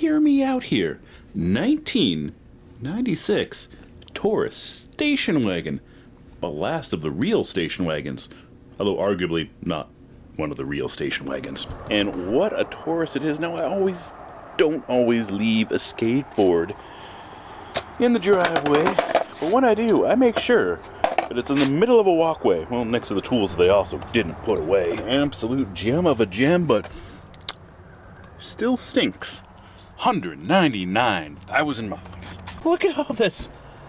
hear me out here. 1996 Taurus station wagon. The last of the real station wagons. Although arguably not one of the real station wagons. And what a Taurus it is. Now, don't always leave a skateboard in the driveway. But when I do, I make sure that it's in the middle of a walkway. Well, next to the tools they also didn't put away. Absolute gem of a gem, but still stinks. 199,000 miles. Look at all this.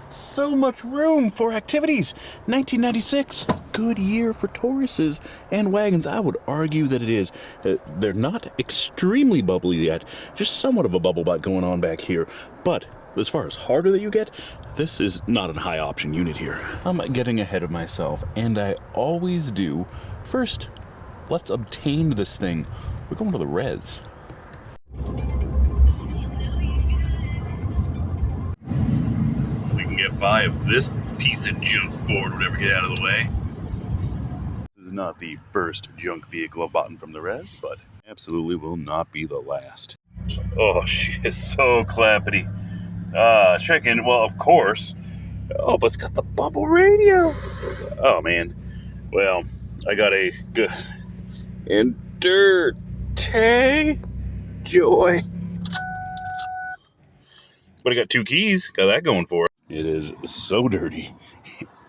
So much room for activities. 1996, good year for Tauruses and wagons. I would argue that it is. They're not extremely bubbly yet. Just somewhat of a bubble butt going on back here. But as far as harder that you get, this is not a high option unit here. I'm getting ahead of myself, and I always do. First, let's obtain this thing. We're going to the res. We can get by if this piece of junk Ford would ever get out of the way. This is not the first junk vehicle I've bought from the res, but absolutely will not be the last. Oh, she is so clappity. Checking, well, of course. Oh, but it's got the bubble radio. Oh, man. Well, I got a good Dirty Joy. But I got 2 keys. Got that going for it. It is so dirty.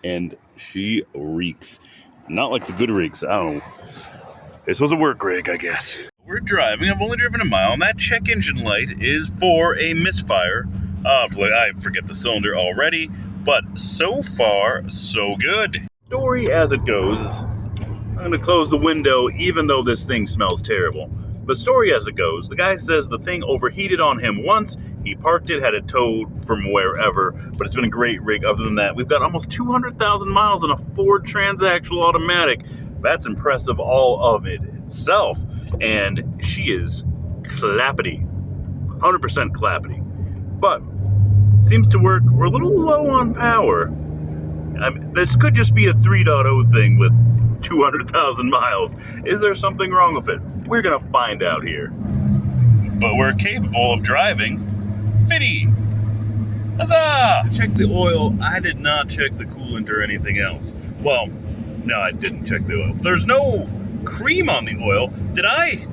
And she reeks. Not like the good rigs. I don't know. This was a work rig, I guess. We're driving. I've only driven a mile, and that check engine light is for a misfire. I forget the cylinder already, but so far, so good. Story as it goes. I'm going to close the window even though this thing smells terrible. The story as it goes, the guy says the thing overheated on him once. He parked it, had it towed from wherever, but it's been a great rig. Other than that, we've got almost 200,000 miles on a Ford transaxle automatic. That's impressive all of it itself. And she is clappity. 100% clappity. But seems to work. We're a little low on power. This could just be a 3.0 thing with 200,000 miles. Is there something wrong with it? We're gonna find out here. But we're capable of driving 50. Huzzah! Check the oil. I did not check the coolant or anything else. Well, no, I didn't check the oil. There's no cream on the oil. Did I?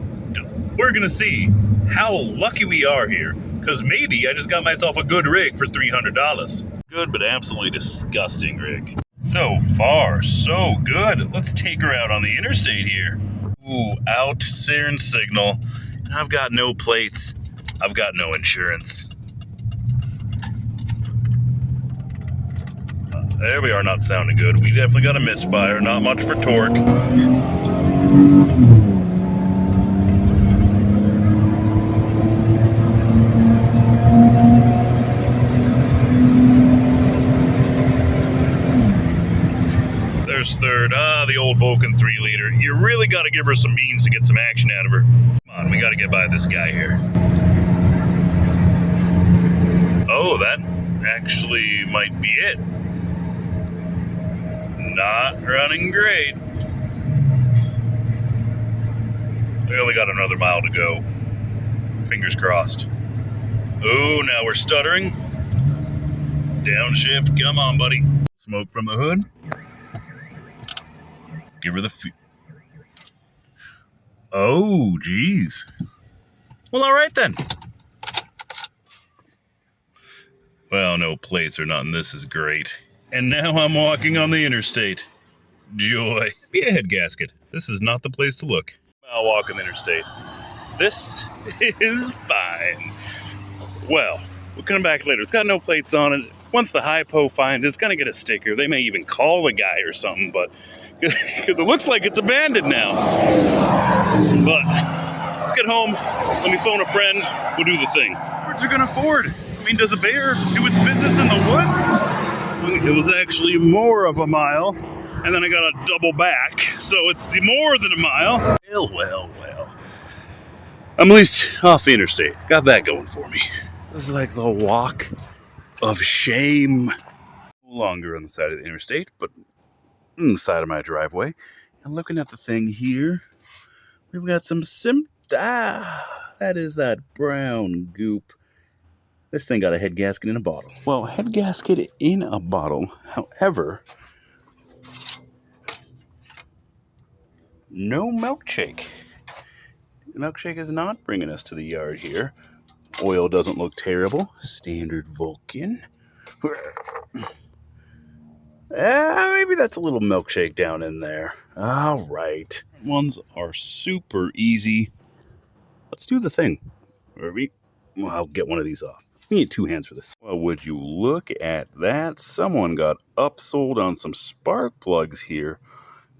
We're gonna see how lucky we are here. Because maybe I just got myself a good rig for $300. Good, but absolutely disgusting rig. So far, so good. Let's take her out on the interstate here. Ooh, out siren signal. And I've got no plates. I've got no insurance. There we are, not sounding good. We definitely got a misfire. Not much for torque. Third, the old Vulcan 3-liter. You really got to give her some beans to get some action out of her. Come on, we got to get by this guy here. Oh, that actually might be it. Not running great. We only got another mile to go. Fingers crossed. Oh, now we're stuttering. Downshift, come on, buddy. Smoke from the hood. Give her the oh, geez. Well, all right then. Well, no plates or nothing. This is great. And now I'm walking on the interstate. Joy. Be a head gasket. This is not the place to look. I'll walk on the interstate. This is fine. Well, we'll come back later. It's got no plates on it. Once the hypo finds it, it's going to get a sticker. They may even call the guy or something, but because it looks like it's abandoned now. But let's get home. Let me phone a friend. We'll do the thing. Birds are going to Ford. I mean, does a bear do its business in the woods? It was actually more of a mile, and then I got to double back, so it's more than a mile. Well. I'm at least off the interstate. Got that going for me. This is like the walk of shame. No longer on the side of the interstate, but on the side of my driveway. And looking at the thing here, we've got some that is that brown goop. This thing got a head gasket in a bottle. Well, head gasket in a bottle. However, no milkshake. The milkshake is not bringing us to the yard here. Oil doesn't look terrible. Standard Vulcan. Maybe that's a little milkshake down in there. All right. Ones are super easy. Let's do the thing. Well, I'll get one of these off. We need 2 hands for this. Well, would you look at that? Someone got upsold on some spark plugs here.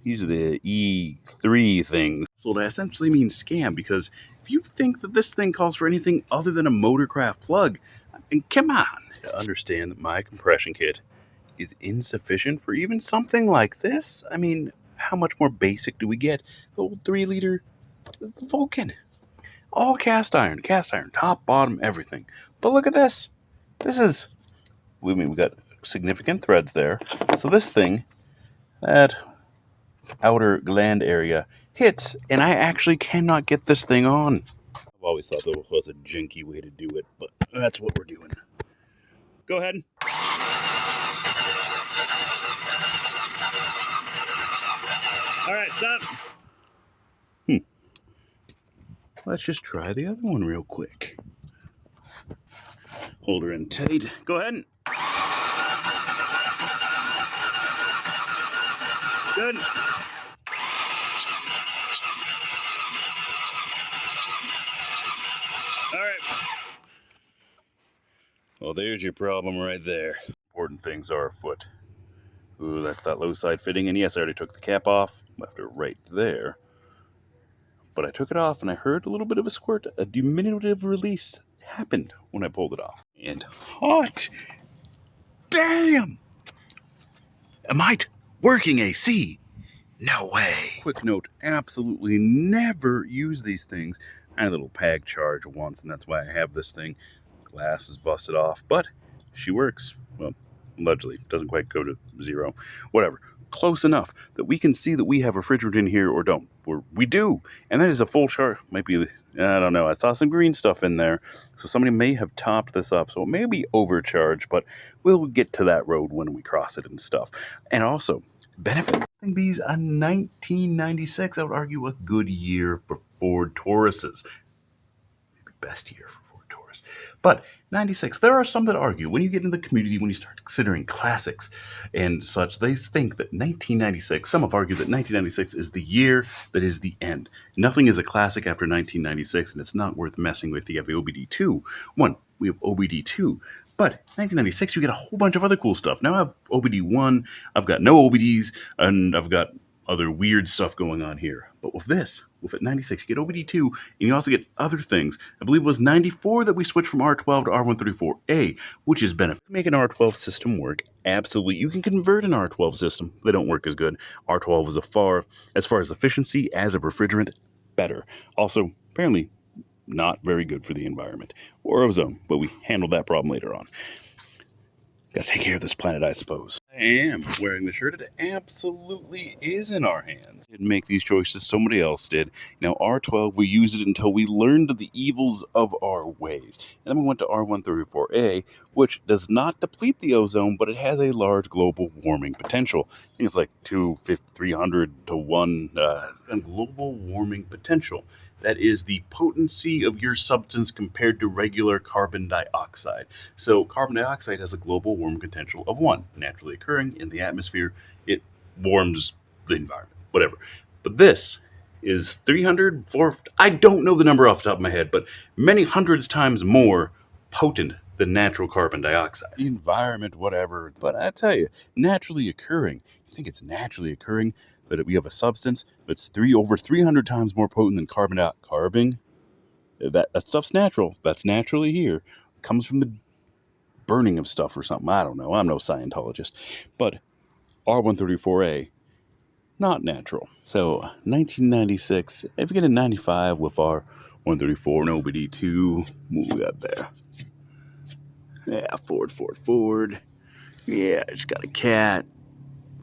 These are the E3 things. So that essentially means scam, because if you think that this thing calls for anything other than a motorcraft plug, I mean, come on. To understand that my compression kit is insufficient for even something like this. I mean, how much more basic do we get? The old 3-liter Vulcan. All cast iron, top, bottom, everything. But look at this. We got significant threads there. So this thing, that outer gland area hits, and I actually cannot get this thing on. I've always thought that was a janky way to do it, but that's what we're doing. Go ahead. All right, stop. Let's just try the other one real quick. Hold her in tight. Go ahead. Good. All right. Well, there's your problem right there. Important things are afoot. Ooh, that's that low side fitting. And yes, I already took the cap off. Left it right there. But I took it off and I heard a little bit of a squirt. A diminutive release happened when I pulled it off. And hot. Damn! Am I working AC? No way. Quick note, absolutely never use these things. I had a little pag charge once, and that's why I have this thing. Glass is busted off, but she works. Well, allegedly. Doesn't quite go to 0. Whatever. Close enough that we can see that we have refrigerant in here or don't. We do. And that is a full chart. Might be, I don't know. I saw some green stuff in there. So somebody may have topped this up. So it may be overcharged, but we'll get to that road when we cross it and stuff. And also, benefits. These a 1996, I would argue, a good year for Ford Tauruses. Maybe best year for Ford Taurus. But 96, there are some that argue, when you get into the community, when you start considering classics and such, they think that 1996, some have argued that 1996 is the year that is the end. Nothing is a classic after 1996, and it's not worth messing with. You have the OBD2. We have OBD2. But 1996, you get a whole bunch of other cool stuff. Now I have OBD1, I've got no OBDs, and I've got other weird stuff going on here. But with at 96, you get OBD2, and you also get other things. I believe it was 94 that we switched from R12 to R134A, which is benefit. Make an R12 system work. Absolutely. You can convert an R12 system. They don't work as good. R12 is as far as efficiency as a refrigerant, better. Also, apparently, not very good for the environment or ozone, but we handled that problem later on. Gotta take care of this planet, I suppose. I am wearing the shirt. It absolutely is in our hands. Didn't make these choices, somebody else did. Now, R12, we used it until we learned the evils of our ways. And then we went to R134A, which does not deplete the ozone, but it has a large global warming potential. I think it's like 300 to 1 global warming potential. That is the potency of your substance compared to regular carbon dioxide. So carbon dioxide has a global warming potential of 1, naturally occurring in the atmosphere. It warms the environment, whatever. But this is 300, I don't know the number off the top of my head, but many hundreds times more potent than natural carbon dioxide. The environment, whatever. But I tell you, naturally occurring. You think it's naturally occurring, but we have a substance that's over 300 times more potent than carbon dioxide. That stuff's natural. That's naturally here. It comes from the burning of stuff or something. I don't know. I'm no Scientologist. But R134A, not natural. So 1996, if you get a 95 with our 134 and OBD2, what we got there? Yeah, Ford. Yeah, I just got a cat.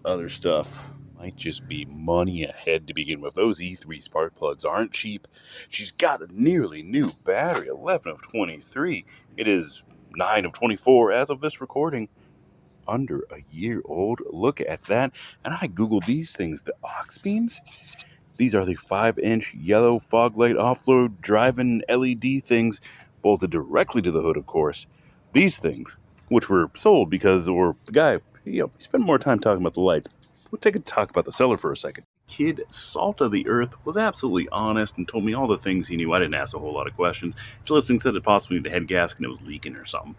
Other stuff. Might just be money ahead to begin with. Those E3 spark plugs aren't cheap. She's got a nearly new battery, 11 of 23. It is 9 of 24 as of this recording. Under a year old. Look at that. And I googled these things, the aux beams. These are the 5-inch yellow fog light off-road driving LED things, bolted directly to the hood, of course. These things, which were sold because, or the guy, he spent more time talking about the lights. We'll take a talk about the seller for a second. Kid, salt of the earth, was absolutely honest and told me all the things he knew. I didn't ask a whole lot of questions. Listening said it possibly the head gasket and it was leaking or something.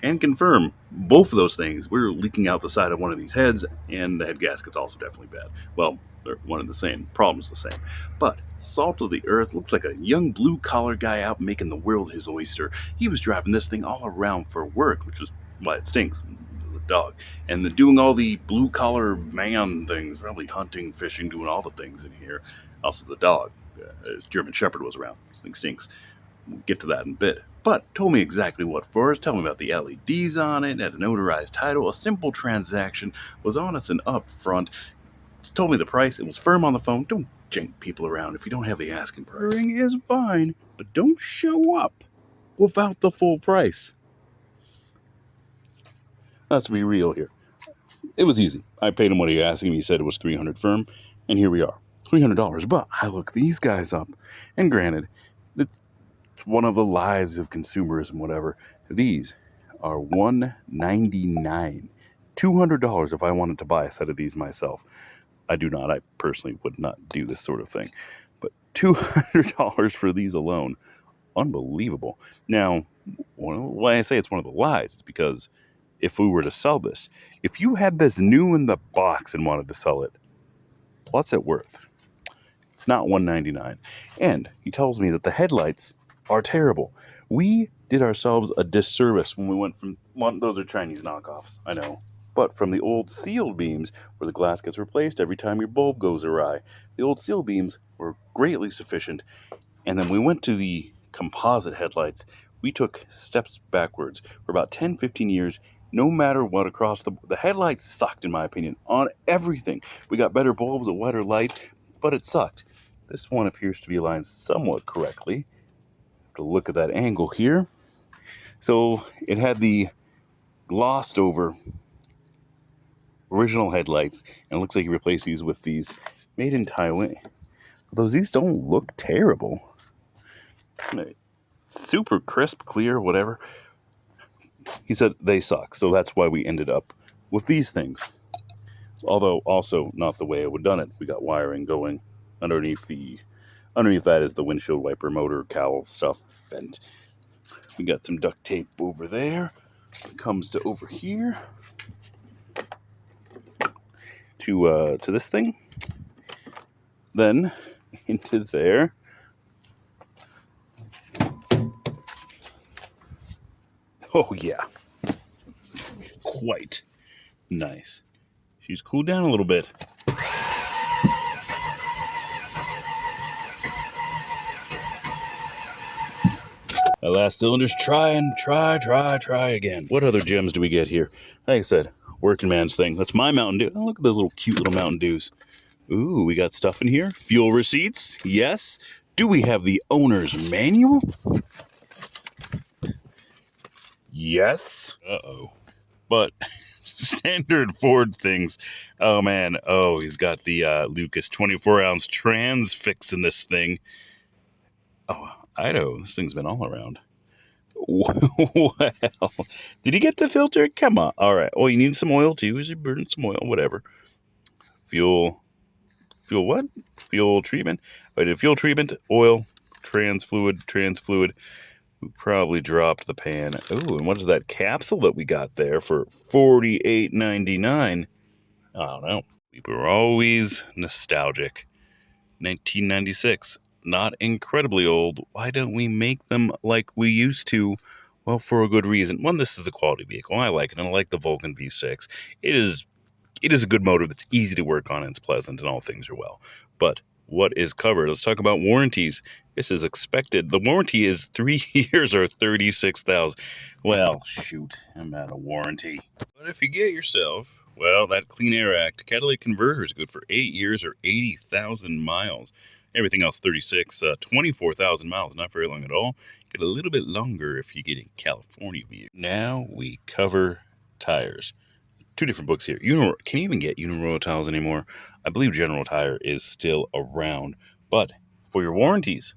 And confirm both of those things. We're leaking out the side of one of these heads, and the head gasket's also definitely bad. Well, they're one of the same. Problem's the same. But salt of the earth looks like a young blue-collar guy out making the world his oyster. He was driving this thing all around for work, which is why it stinks. The dog. And doing all the blue-collar man things, probably hunting, fishing, doing all the things in here. Also the dog. German Shepherd was around. This thing stinks. We'll get to that in a bit. But told me exactly what for. Tell me about the LEDs on it, had a notarized title, a simple transaction, was honest and upfront. Just told me the price. It was firm on the phone. Don't jank people around if you don't have the asking price. Ring is fine, but don't show up without the full price. Let's be real here. It was easy. I paid him what he asked me. He said it was $300 firm, and here we are. $300. But I look these guys up, and granted, it's one of the lies of consumerism, whatever. These are $199. $200 if I wanted to buy a set of these myself. I do not. I personally would not do this sort of thing. But $200 for these alone. Unbelievable. Now, why I say it's one of the lies is because if we were to sell this, if you had this new in the box and wanted to sell it, what's it worth? It's not $199. And he tells me that the headlights are terrible. We did ourselves a disservice when we went from, well, those are Chinese knockoffs, I know, but from the old sealed beams where the glass gets replaced every time your bulb goes awry. The old sealed beams were greatly sufficient. And then we went to the composite headlights. We took steps backwards for about 10, 15 years. No matter what, across the headlights sucked, in my opinion, on everything. We got better bulbs, a wider light, but it sucked. This one appears to be aligned somewhat correctly. To look at that angle here. So it had the glossed over original headlights, and it looks like he replaced these with these made in Taiwan. Although these don't look terrible. Super crisp, clear, whatever. He said they suck, so that's why we ended up with these things. Although also not the way I would have done it. We got wiring going underneath that is the windshield wiper motor cowl stuff vent. We got some duct tape over there. It comes to over here to this thing. Then into there. Oh yeah. Quite nice. She's cooled down a little bit. That last cylinder's try again. What other gems do we get here? Like I said, working man's thing. That's my Mountain Dew. Oh, look at those little cute little Mountain Dews. Ooh, we got stuff in here. Fuel receipts. Yes. Do we have the owner's manual? Yes. Uh-oh. But standard Ford things. Oh, man. Oh, he's got the Lucas 24-ounce trans fix in this thing. Oh, Idaho, this thing's been all around. Well, did you get the filter? Come on. All right. Oh, you need some oil too. Is it burning some oil? Whatever. Fuel what? Fuel treatment. I did fuel treatment, oil, trans fluid. We probably dropped the pan. Oh, and what is that capsule that we got there for $48.99? I don't know. We were always nostalgic. 1996. Not incredibly old. Why don't we make them like we used to? Well, for a good reason. One, this is a quality vehicle. I like it, and I like the Vulcan V6. It is a good motor that's easy to work on, and it's pleasant, and all things are well. But what is covered? Let's talk about warranties. This is expected. The warranty is 3 years or $36,000. Well, shoot, I'm out of warranty. But if you get yourself Well, that Clean Air Act catalytic converter is good for 8 years or 80,000 miles. Everything else 36, 24,000 miles, not very long at all. Get a little bit longer if you get in California view. Now we cover tires. Two different books here. Can you even get Uniroyal tires anymore? I believe General Tire is still around. But for your warranties,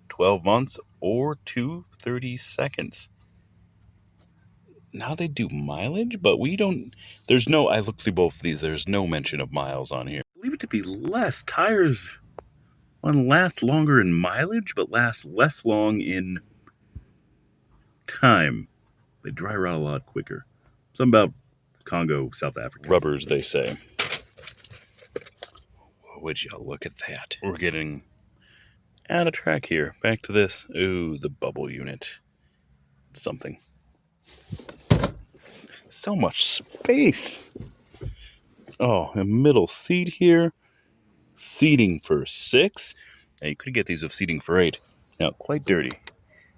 12 months or 230 seconds. Now they do mileage, but we don't. I looked through both of these. There's no mention of miles on here. I believe it to be less. Tires want to last longer in mileage, but last less long in time. They dry rot a lot quicker. Something about Congo, South Africa. Rubbers, they say. Would you look at that? We're getting out of track here. Back to this. Ooh, the bubble unit. Something. So much space. Oh, a middle seat here. Seating for 6. Now, you could get these with seating for 8. Now, quite dirty.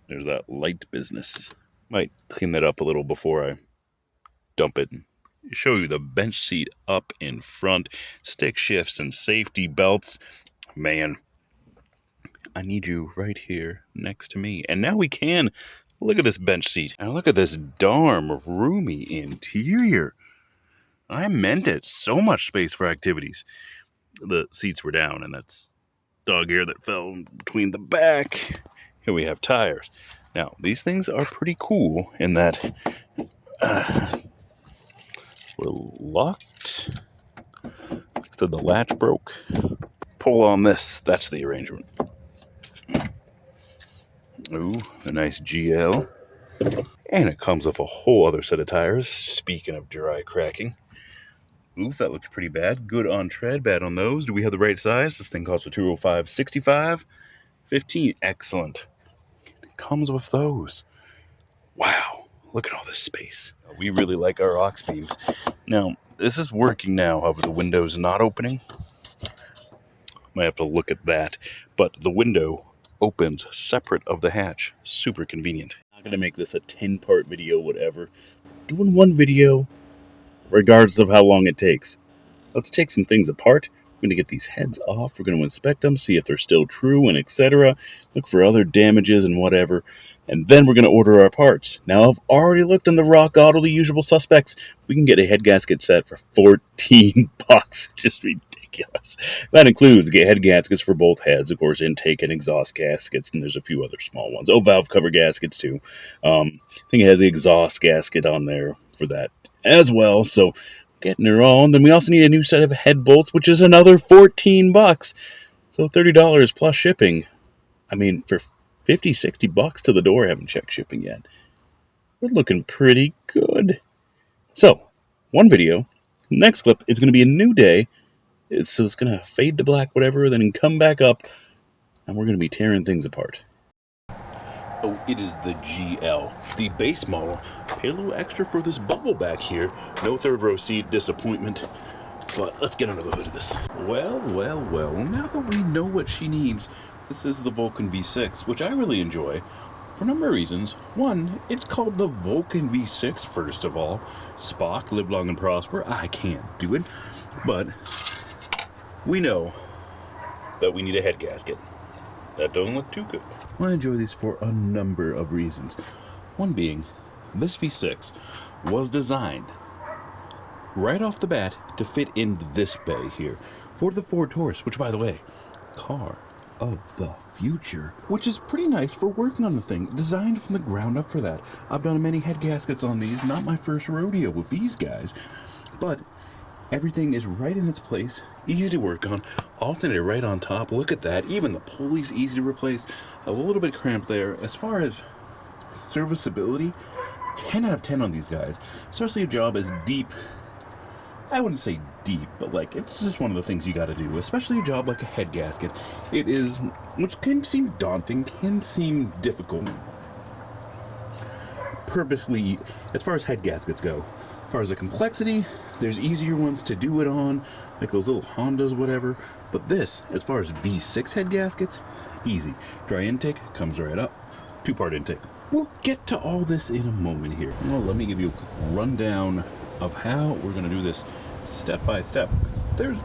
There's that light business. Might clean that up a little before I dump it. Show you the bench seat up in front. Stick shifts and safety belts. Man, I need you right here next to me. And now we can. Look at this bench seat. And look at this darn roomy interior. I meant it. So much space for activities. The seats were down, and that's dog ear that fell between the back. Here we have tires. Now, these things are pretty cool in that we're locked. So the latch broke. Pull on this. That's the arrangement. Ooh, a nice GL. And it comes with a whole other set of tires. Speaking of dry cracking. Oof, that looks pretty bad. Good on tread, bad on those. Do we have the right size? This thing costs for $205.65. 15. Excellent. It comes with those. Wow. Look at all this space. We really like our aux beams. Now, this is working now. However, the window's not opening. Might have to look at that. But the window opens separate of the hatch. Super convenient. I'm not going to make this a 10-part video, whatever. Doing one video, regardless of how long it takes. Let's take some things apart. We're going to get these heads off. We're going to inspect them, see if they're still true, and etc. Look for other damages and whatever. And then we're going to order our parts. Now, I've already looked on the Rock Auto, the usual suspects. We can get a head gasket set for $14, which is ridiculous. That includes head gaskets for both heads, of course, intake and exhaust gaskets, and there's a few other small ones. Oh, valve cover gaskets, too. I think it has the exhaust gasket on there for that as well, so getting her on. Then we also need a new set of head bolts, which is another $14. So $30 plus shipping. I mean, for $50-$60 to the door. I haven't checked shipping yet. We're looking pretty good. So, one video. Next clip is going to be a new day. So it's going to fade to black, whatever, then come back up, and we're going to be tearing things apart. Oh, it is the GL, the base model. Pay a little extra for this bubble back here. No third row seat, disappointment. But let's get under the hood of this. Well. Now that we know what she needs, this is the Vulcan V6, which I really enjoy for a number of reasons. One, it's called the Vulcan V6, first of all. Spock, live long and prosper. I can't do it. But we know that we need a head gasket. That don't look too good. I enjoy these for a number of reasons. One being, this V6 was designed right off the bat to fit into this bay here for the Ford Taurus, which, by the way, car of the future, which is pretty nice for working on the thing. Designed from the ground up for that. I've done many head gaskets on these, not my first rodeo with these guys, but everything is right in its place, easy to work on, alternator right on top. Look at that. Even the pulleys easy to replace. A little bit cramped there. As far as serviceability, 10 out of 10 on these guys. Especially a job as deep. I wouldn't say deep, but like it's just one of the things you got to do. Especially a job like a head gasket. It is, which can seem daunting, can seem difficult. Purposely, as far as head gaskets go. As far as the complexity, there's easier ones to do it on, like those little Hondas, whatever. But this, as far as V6 head gaskets, easy. Dry intake, comes right up. 2-part intake. We'll get to all this in a moment here. Well, let me give you a quick rundown of how we're going to do this step by step. There's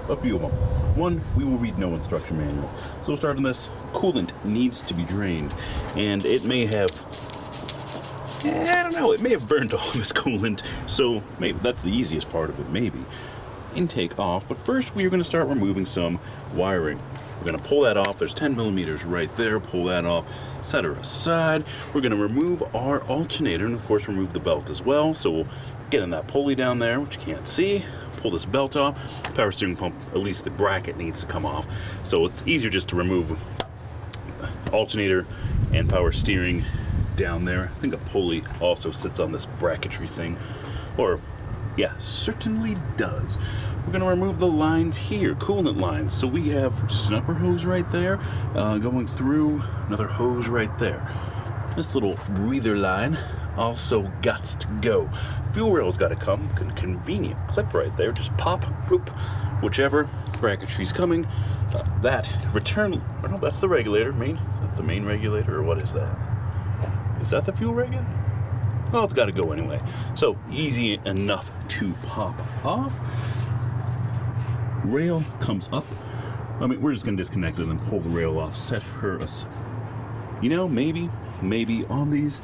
a few of them. One, we will read no instruction manual. So we'll start on this. Coolant needs to be drained, and it may have, I don't know, it may have burnt off its coolant, so maybe that's the easiest part of it, maybe. Intake off, but first we are going to start removing some wiring. We're going to pull that off. There's 10 millimeters right there. Pull that off, set her aside. We're going to remove our alternator, and of course remove the belt as well. So we'll get in that pulley down there, which you can't see. Pull this belt off. Power steering pump, at least the bracket needs to come off. So it's easier just to remove alternator and power steering down there. I think a pulley also sits on this bracketry thing, or yeah, certainly does. We're going to remove the lines here, coolant lines. So we have just an upper hose right there, going through, another hose right there. This little breather line also gots to go. Fuel rail's got to come. Convenient clip right there. Just pop, boop, whichever bracketry's coming. That return, oh no, that's the regulator. That's the main regulator, or what is that? Is that the fuel regulator? Well, it's got to go anyway. So easy enough to pop off. Rail comes up. I mean, we're just going to disconnect it and pull the rail off. Set her aside. You know, maybe on these,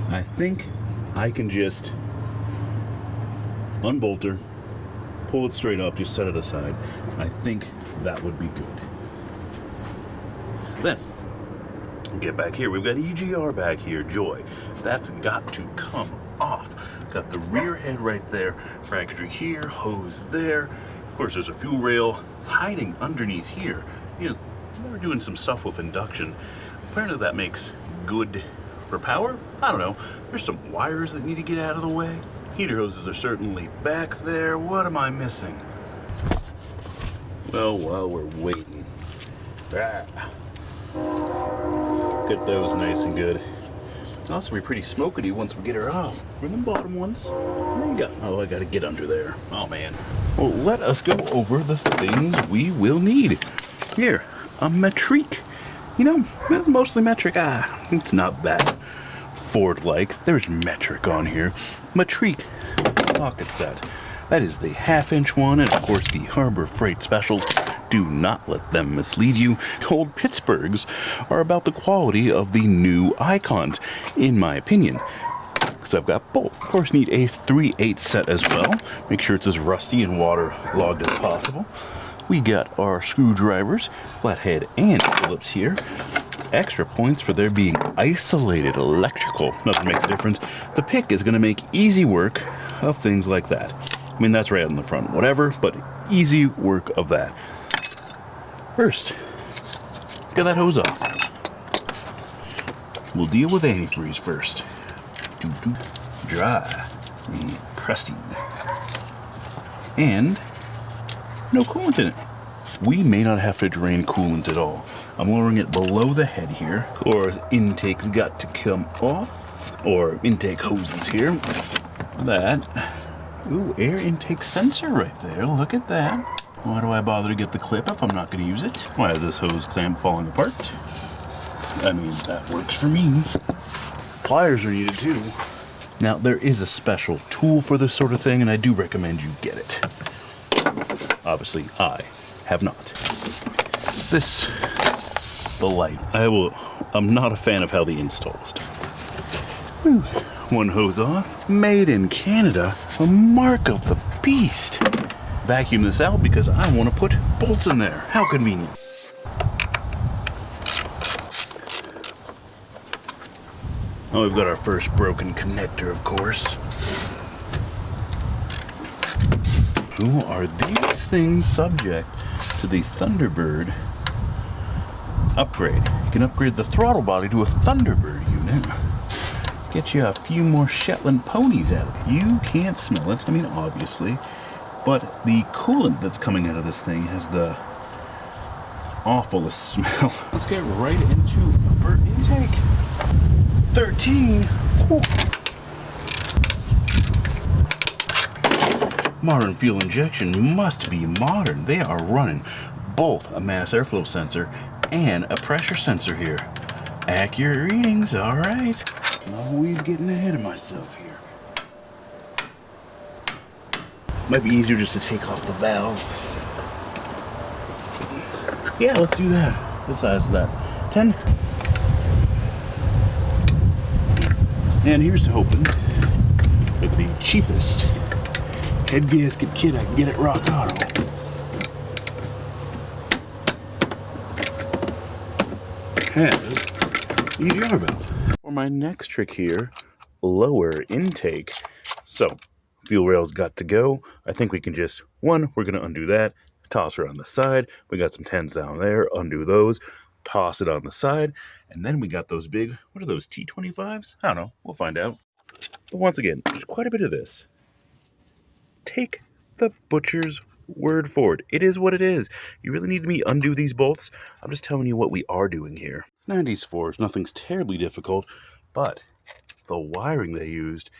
I think I can just unbolt her, pull it straight up, just set it aside. I think that would be good. Then, get back here. We've got EGR back here, Joy. That's got to come off. Got the rear head right there, bracketry here, hose there. Of course, there's a fuel rail hiding underneath here. You know, we're doing some stuff with induction. Apparently that makes good for power. I don't know. There's some wires that need to get out of the way. Heater hoses are certainly back there. What am I missing? Well, while we're waiting, get those nice and good. It'll also be pretty smokety once we get her off. We're in the bottom ones. There you go. Oh, I gotta get under there. Oh man. Well, let us go over the things we will need. Here, a metric. You know, it's mostly metric. It's not that Ford-like. There's metric on here. Metric socket set. That is the 1/2-inch one, and of course the Harbor Freight Specials. Do not let them mislead you. Old Pittsburghs are about the quality of the new Icons, in my opinion. Because I've got both. Of course, need a 3/8 set as well. Make sure it's as rusty and waterlogged as possible. We got our screwdrivers, flathead and Phillips here. Extra points for there being isolated electrical. Nothing makes a difference. The pick is going to make easy work of things like that. I mean, that's right in the front, whatever, but easy work of that. First, get that hose off. We'll deal with antifreeze first. Dry, crusty, and no coolant in it. We may not have to drain coolant at all. I'm lowering it below the head here. Of course, intake's got to come off, or intake hoses here. That. Ooh, air intake sensor right there. Look at that. Why do I bother to get the clip if I'm not going to use it? Why is this hose clamp falling apart? I mean, that works for me. Pliers are needed too. Now, there is a special tool for this sort of thing, and I do recommend you get it. Obviously, I have not. This, the light. I'm not a fan of how the install is done. Whew. One hose off. Made in Canada. A mark of the beast. Vacuum this out because I want to put bolts in there. How convenient. Oh, we've got our first broken connector, of course. Who are these things subject to the Thunderbird upgrade? You can upgrade the throttle body to a Thunderbird unit. Get you a few more Shetland ponies out of it. You can't smell it, I mean, obviously. But the coolant that's coming out of this thing has the awfulest smell. Let's get right into upper intake. 13. Whew. Modern fuel injection must be modern. They are running both a mass airflow sensor and a pressure sensor here. Accurate readings, all right. Always getting ahead of myself here. Might be easier just to take off the valve. Yeah, let's do that. What size is that? 10? And here's to hoping that the cheapest head gasket kit I can get at Rock Auto has the jar valve. For my next trick here, lower intake. So, fuel rail's got to go. I think we can just, we're going to undo that, toss her on the side. We got some 10s down there, undo those, toss it on the side. And then we got those big, what are those, T25s? I don't know, we'll find out. But once again, there's quite a bit of this. Take the butcher's word for it. It is what it is. You really need me to undo these bolts? I'm just telling you what we are doing here. 90s Fords, nothing's terribly difficult, but the wiring they used,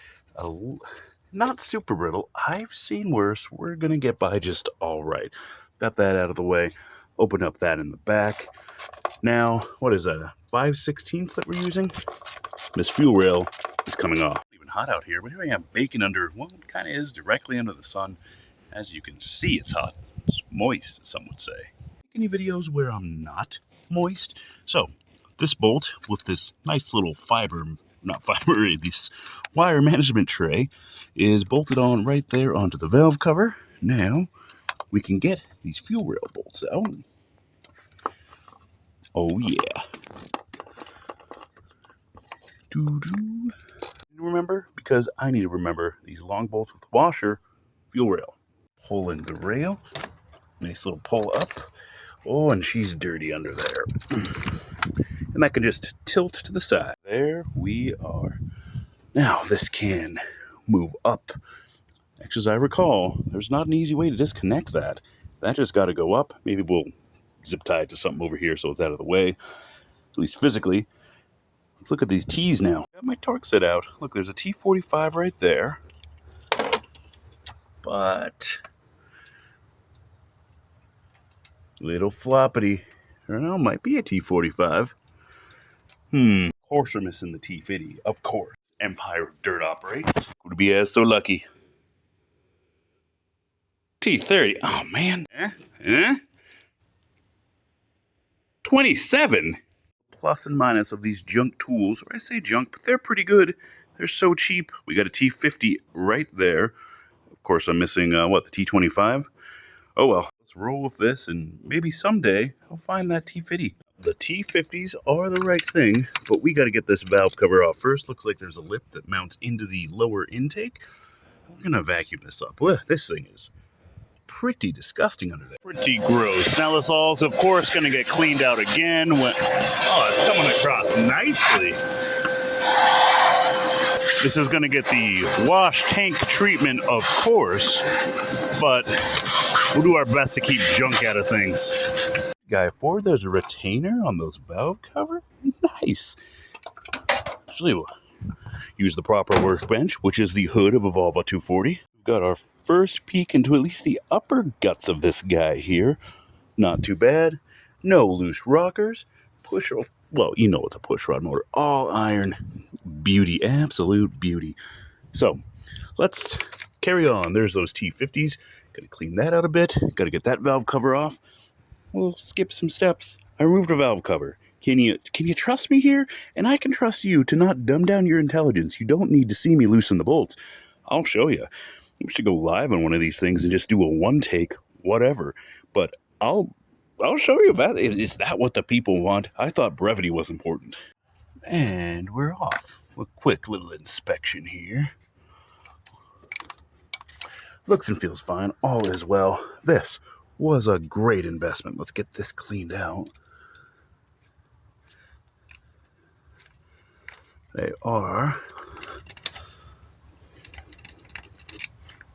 not super brittle. I've seen worse. We're going to get by just all right. Got that out of the way. Open up that in the back. Now, what is that, a 5/16 that we're using? This fuel rail is coming off. Even hot out here, but here I am baking under, well, it kind of is directly under the sun. As you can see, it's hot. It's moist, some would say. Any videos where I'm not moist? So, this bolt with this nice little this wire management tray is bolted on right there onto the valve cover. Now, we can get these fuel rail bolts out. Oh yeah. Doo-doo. Remember? Because I need to remember these long bolts with the washer, fuel rail. Pull in the rail. Nice little pull up. Oh, and she's dirty under there. And that can just tilt to the side. There we are. Now this can move up. Actually, as I recall, there's not an easy way to disconnect that. That just got to go up. Maybe we'll zip tie it to something over here so it's out of the way, at least physically. Let's look at these T's now. Got my torque set out. Look, there's a T45 right there. But little floppity. I don't know, might be a T45. Of course we're missing the T50. Of course. Empire of Dirt operates. Would be as so lucky. T30. Oh, man. 27. Plus and minus of these junk tools. Or I say junk, but they're pretty good. They're so cheap. We got a T50 right there. Of course, I'm missing, the T25? Oh, well. Let's roll with this, and maybe someday I'll find that T50. The T50s are the right thing, but we got to get this valve cover off first. Looks like there's a lip that mounts into the lower intake. We're going to vacuum this up. Well, this thing is pretty disgusting under there. Pretty gross. Now this all is, of course, going to get cleaned out again. Oh, it's coming across nicely. This is going to get the wash tank treatment, of course, but we'll do our best to keep junk out of things. Guy Ford, there's a retainer on those valve cover. Nice. Actually, we'll use the proper workbench, which is the hood of a Volvo 240. We've got our first peek into at least the upper guts of this guy here. Not too bad. No loose rockers. Well, you know it's a push rod motor. All iron. Beauty. Absolute beauty. So, let's carry on. There's those T50s. Gotta clean that out a bit. Gotta get that valve cover off. We'll skip some steps. I removed a valve cover. Can you trust me here? And I can trust you to not dumb down your intelligence. You don't need to see me loosen the bolts. I'll show you. We should go live on one of these things and just do a one take, whatever. But I'll show you that. Is that what the people want? I thought brevity was important. And we're off. A quick little inspection here. Looks and feels fine. All is well. This was a great investment. Let's get this cleaned out. They are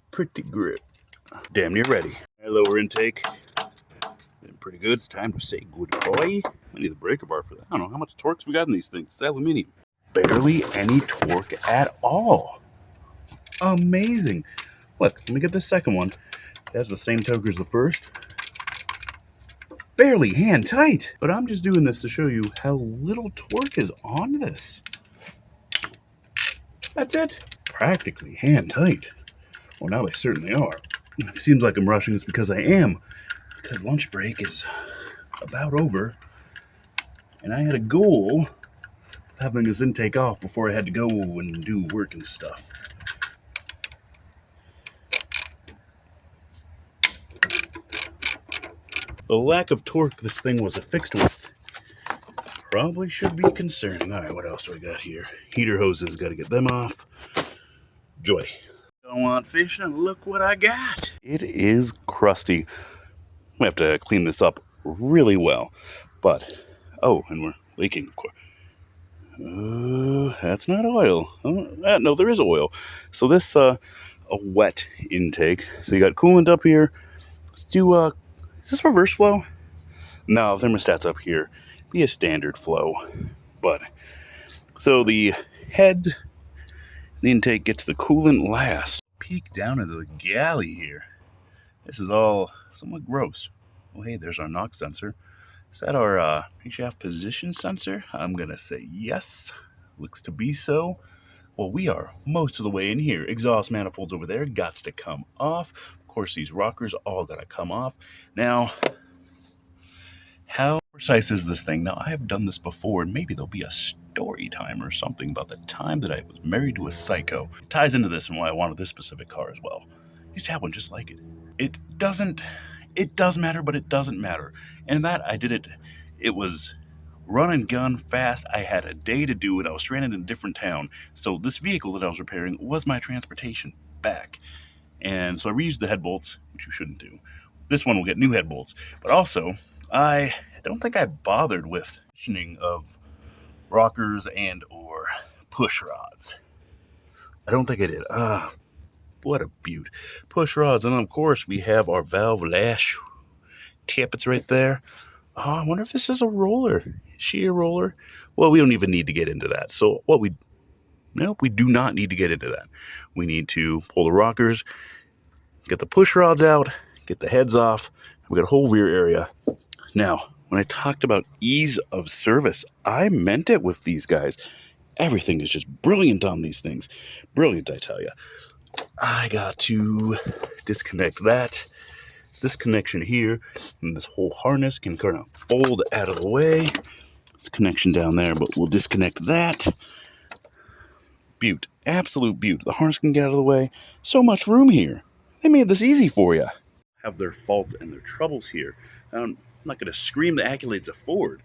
pretty grit. Damn near ready. Lower intake. Been pretty good. It's time to say goodbye. I need the breaker bar for that. I don't know how much torques we got in these things. It's aluminum. Barely any torque at all. Amazing. Look, let me get this second one. It has the same torque as the first. Barely hand tight. But I'm just doing this to show you how little torque is on this. That's it. Practically hand tight. Well, now they certainly are. It seems like I'm rushing. It's because I am. Because lunch break is about over. And I had a goal of having this intake off before I had to go and do work and stuff. The lack of torque this thing was affixed with probably should be concerning. All right, what else do I got here? Heater hoses, got to get them off. Joy. Don't want fishing, look what I got. It is crusty. We have to clean this up really well. But, oh, and we're leaking, of course. That's not oil. No, there is oil. So this, a wet intake. So you got coolant up here. Let's do, is this reverse flow? No, thermostat's up here. Be a standard flow. But, so the head, the intake gets the coolant last. Peek down into the galley here. This is all somewhat gross. Oh, hey, there's our knock sensor. Is that our crankshaft position sensor? I'm going to say yes. Looks to be so. Well, we are most of the way in here. Exhaust manifolds over there. Gots to come off. Of course, these rockers all got to come off. Now, how precise is this thing? Now, I have done this before, and maybe there'll be a story time or something about the time that I was married to a psycho. It ties into this and why I wanted this specific car as well. I used to have one just like it. It does matter, but it doesn't matter. And that I did it. It was run and gun fast. I had a day to do it. I was stranded in a different town. So this vehicle that I was repairing was my transportation back. And so I reused the head bolts, which you shouldn't do. This one will get new head bolts. But also, I don't think I bothered with positioning of rockers and or push rods. I don't think I did. What a beaut. Push rods. And of course, we have our valve lash tippets right there. I wonder if this is a roller. Is she a roller? Well, we don't even need to get into that. So we do not need to get into that. We need to pull the rockers, get the push rods out, get the heads off. We got a whole rear area. Now, when I talked about ease of service, I meant it with these guys. Everything is just brilliant on these things. Brilliant, I tell you. I got to disconnect that. This connection here, and this whole harness can kind of fold out of the way. There's a connection down there, but we'll disconnect that. Beaut. Absolute beaut. The harness can get out of the way. So much room here. They made this easy for you. Have their faults and their troubles here. I'm not going to scream the accolades of Ford,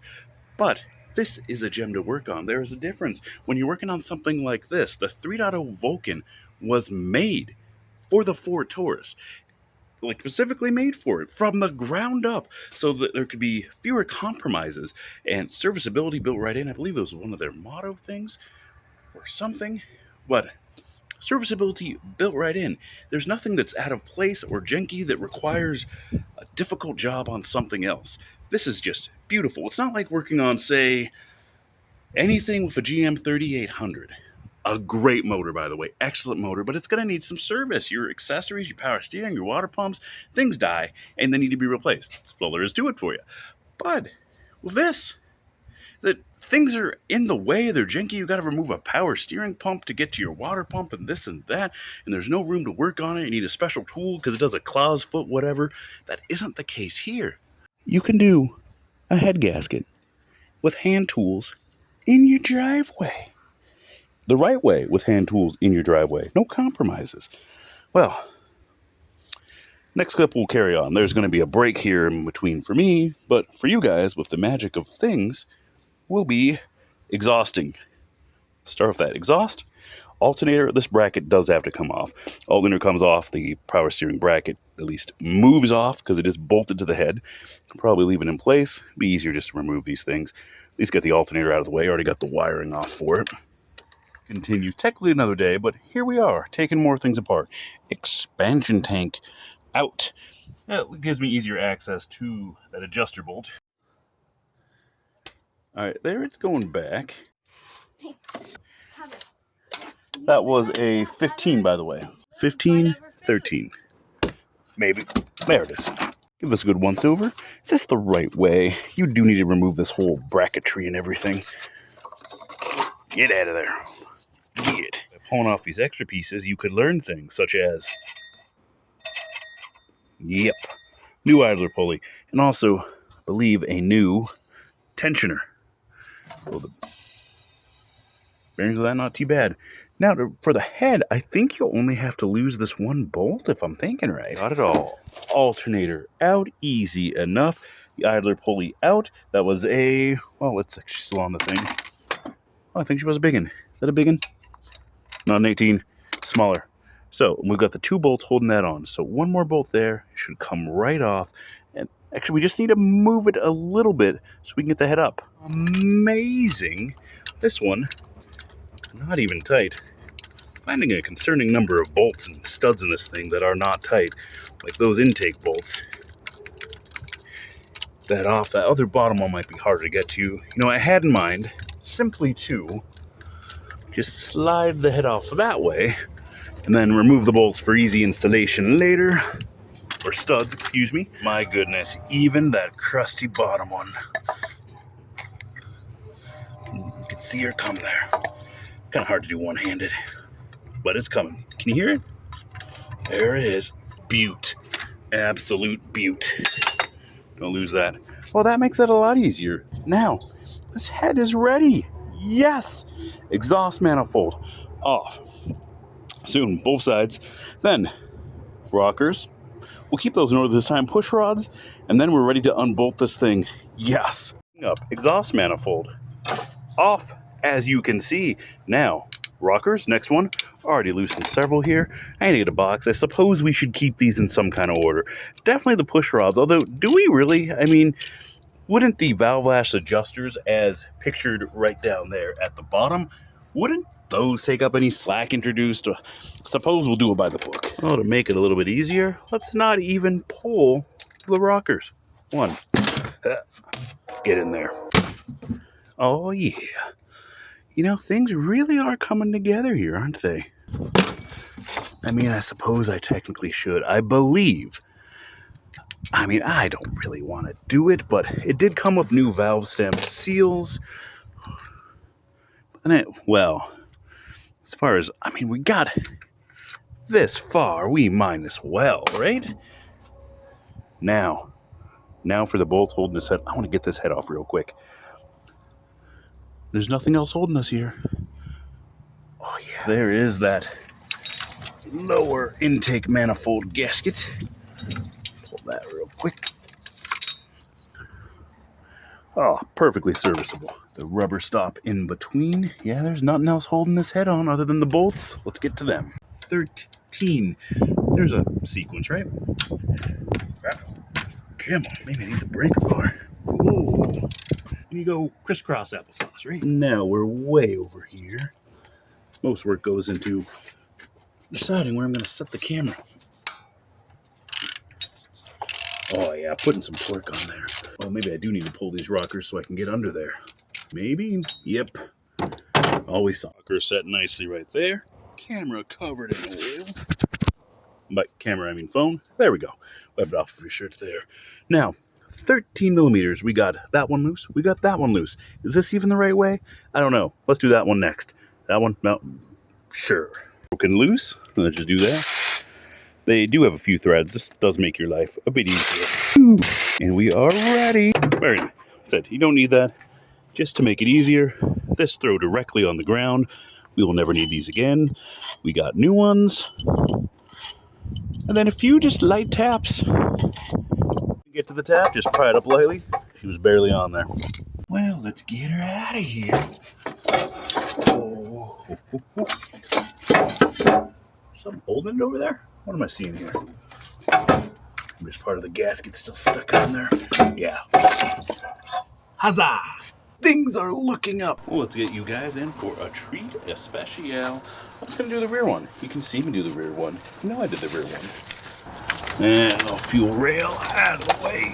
but this is a gem to work on. There is a difference. When you're working on something like this, the 3.0 Vulcan was made for the Ford Taurus. Like specifically made for it from the ground up so that there could be fewer compromises and serviceability built right in. I believe it was one of their motto things or something, but serviceability built right in. There's nothing that's out of place or janky that requires a difficult job on something else. This is just beautiful. It's not like working on, say, anything with a GM 3800. A great motor, by the way. Excellent motor, but it's going to need some service. Your accessories, your power steering, your water pumps, things die, and they need to be replaced. That's all there is to it for you. But with this, the things are in the way. They're janky. You've got to remove a power steering pump to get to your water pump and this and that, and there's no room to work on it. You need a special tool because it does a claw's foot, whatever. That isn't the case here. You can do a head gasket with hand tools in your driveway. The right way with hand tools in your driveway. No compromises. Well, next clip we'll carry on. There's going to be a break here in between for me, but for you guys, with the magic of things, will be exhausting. Start with that. Exhaust, alternator, this bracket does have to come off. Alternator comes off, the power steering bracket at least moves off because it is bolted to the head. I'll probably leave it in place. Be easier just to remove these things. At least get the alternator out of the way. Already got the wiring off for it. Continue technically another day, but here we are, taking more things apart. Expansion tank out. That gives me easier access to that adjuster bolt. All right, there it's going back. That was a 15, by the way. 15, 13. Maybe. There it is. Give this a good once over. Is this the right way? You do need to remove this whole bracketry and everything. Get out of there. Get. By pulling off these extra pieces, you could learn things such as Yep. New idler pulley. And also, I believe, a new tensioner. Well, the bearings of that, not too bad. Now, for the head, I think you'll only have to lose this one bolt, if I'm thinking right. Got it all. Alternator out, easy enough. The idler pulley out. That was a, well, it's actually still on the thing. Oh, I think she was a big one. Is that a big one? Not an 18. Smaller. So, we've got the 2 bolts holding that on. So, one more bolt there. It should come right off. And actually, we just need to move it a little bit so we can get the head up. Amazing. This one, not even tight. Finding a concerning number of bolts and studs in this thing that are not tight, like those intake bolts. That other bottom one might be harder to get to. You know, I had in mind simply to just slide the head off that way and then remove the bolts for easy installation later. Or studs, excuse me. My goodness, even that crusty bottom one. You can see her come there. Kind of hard to do one-handed, but it's coming. Can you hear it? There it is. Beaut. Absolute beaut. Don't lose that. Well, that makes it a lot easier. Now, this head is ready. Yes! Exhaust manifold off. Soon, both sides. Then, rockers. We'll keep those in order this time. Push rods. And then we're ready to unbolt this thing. Yes! Up. Exhaust manifold off, as you can see. Now, rockers, next one. Already loosened several here. I need a box. I suppose we should keep these in some kind of order. Definitely the push rods, although, do we really? I mean, wouldn't the valve lash adjusters, as pictured right down there at the bottom, wouldn't those take up any slack introduced? Suppose we'll do it by the book. Oh, to make it a little bit easier, let's not even pull the rockers. One. Get in there. Oh, yeah. You know, things really are coming together here, aren't they? I mean, I suppose I technically should. I believe. I mean, I don't really want to do it, but it did come with new valve stem seals. And well, as far as, I mean, we got this far. We might as well, right? Now for the bolts holding this head. I want to get this head off real quick. There's nothing else holding us here. Oh, yeah. There is that lower intake manifold gasket. Pull that real quick. Oh, perfectly serviceable. The rubber stop in between. Yeah, there's nothing else holding this head on other than the bolts. Let's get to them. 13. There's a sequence, right? Come on, maybe I need the breaker bar. Ooh. You go crisscross applesauce, right? Now we're way over here. Most work goes into deciding where I'm going to set the camera. Oh yeah, putting some torque on there. Oh, maybe I do need to pull these rockers so I can get under there. Maybe? Yep. Always thought. Rocker set nicely right there. Camera covered in oil. By camera, I mean phone. There we go. Webbed off of your shirt there. Now, 13 millimeters. We got that one loose. We got that one loose. Is this even the right way? I don't know. Let's do that one next. That one? No. Sure. Broken loose. Let's just do that. They do have a few threads. This does make your life a bit easier. And we are ready. Very nice. Said you don't need that. Just to make it easier, this throw directly on the ground. We will never need these again. We got new ones. And then a few just light taps. Get to the tap, just pry it up lightly. She was barely on there. Well, let's get her out of here. Oh. Something holding it over there? What am I seeing here? There's part of the gasket still stuck on there. Yeah. Huzzah! Things are looking up. Well, let's get you guys in for a treat especial. I'm just going to do the rear one. You can see me do the rear one. You know I did the rear one. And a fuel rail out of the way.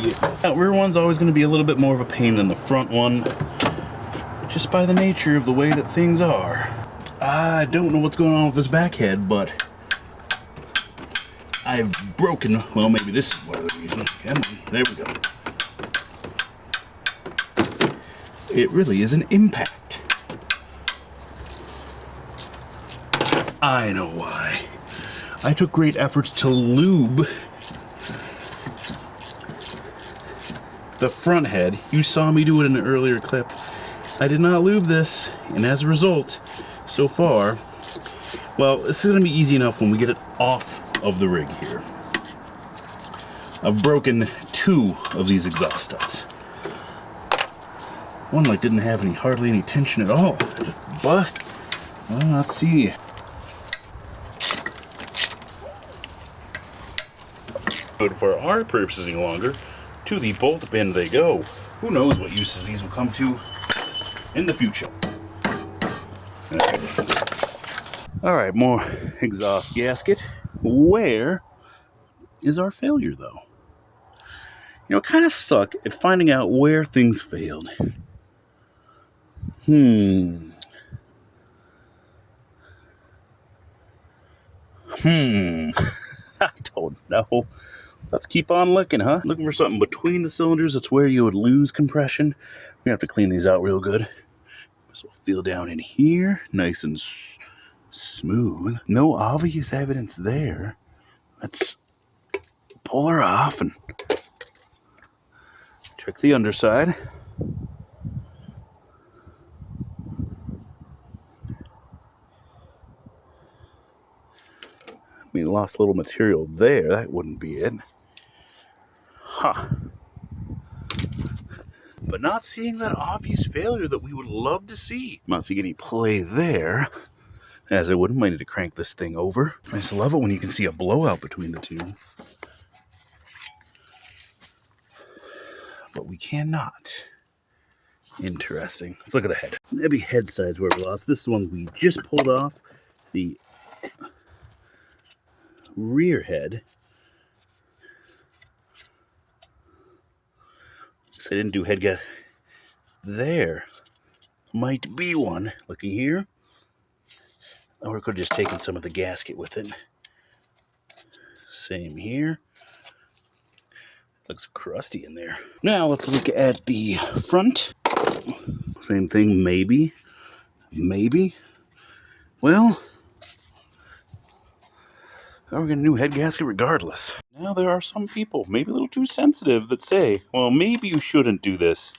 Yeah. That rear one's always going to be a little bit more of a pain than the front one, just by the nature of the way that things are. I don't know what's going on with this back head, but I've broken, well, maybe this is one of the reasons. Come on, there we go. It really is an impact. I know why. I took great efforts to lube the front head. You saw me do it in an earlier clip. I did not lube this, and as a result, so far, well, this is going to be easy enough when we get it off of the rig here. I've broken 2 of these exhaust studs. One like didn't have hardly any tension at all. It just bust. Well, let's see. Good for our purposes any longer. To the bolt bin they go. Who knows what uses these will come to in the future. Alright, more exhaust gasket. Where is our failure though? You know, kind of suck at finding out where things failed. I don't know. Let's keep on looking, huh? Looking for something between the cylinders. That's where you would lose compression. We're gonna have to clean these out real good. This will feel down in here, nice and smooth. No obvious evidence there. Let's pull her off and check the underside. I mean, lost a little material there. That wouldn't be it. Huh. But not seeing that obvious failure that we would love to see. Not seeing any play there. As I wouldn't mind to crank this thing over. I just love it when you can see a blowout between the two. But we cannot. Interesting. Let's look at the head. Maybe head sides where we lost. This is one we just pulled off. The rear head. So I didn't do head gasket. There might be one. Looking here. Or we could have just taken some of the gasket with it. Same here. Looks crusty in there. Now let's look at the front. Same thing, maybe. Maybe. Well, we're getting a new head gasket regardless. Now there are some people, maybe a little too sensitive, that say, well, maybe you shouldn't do this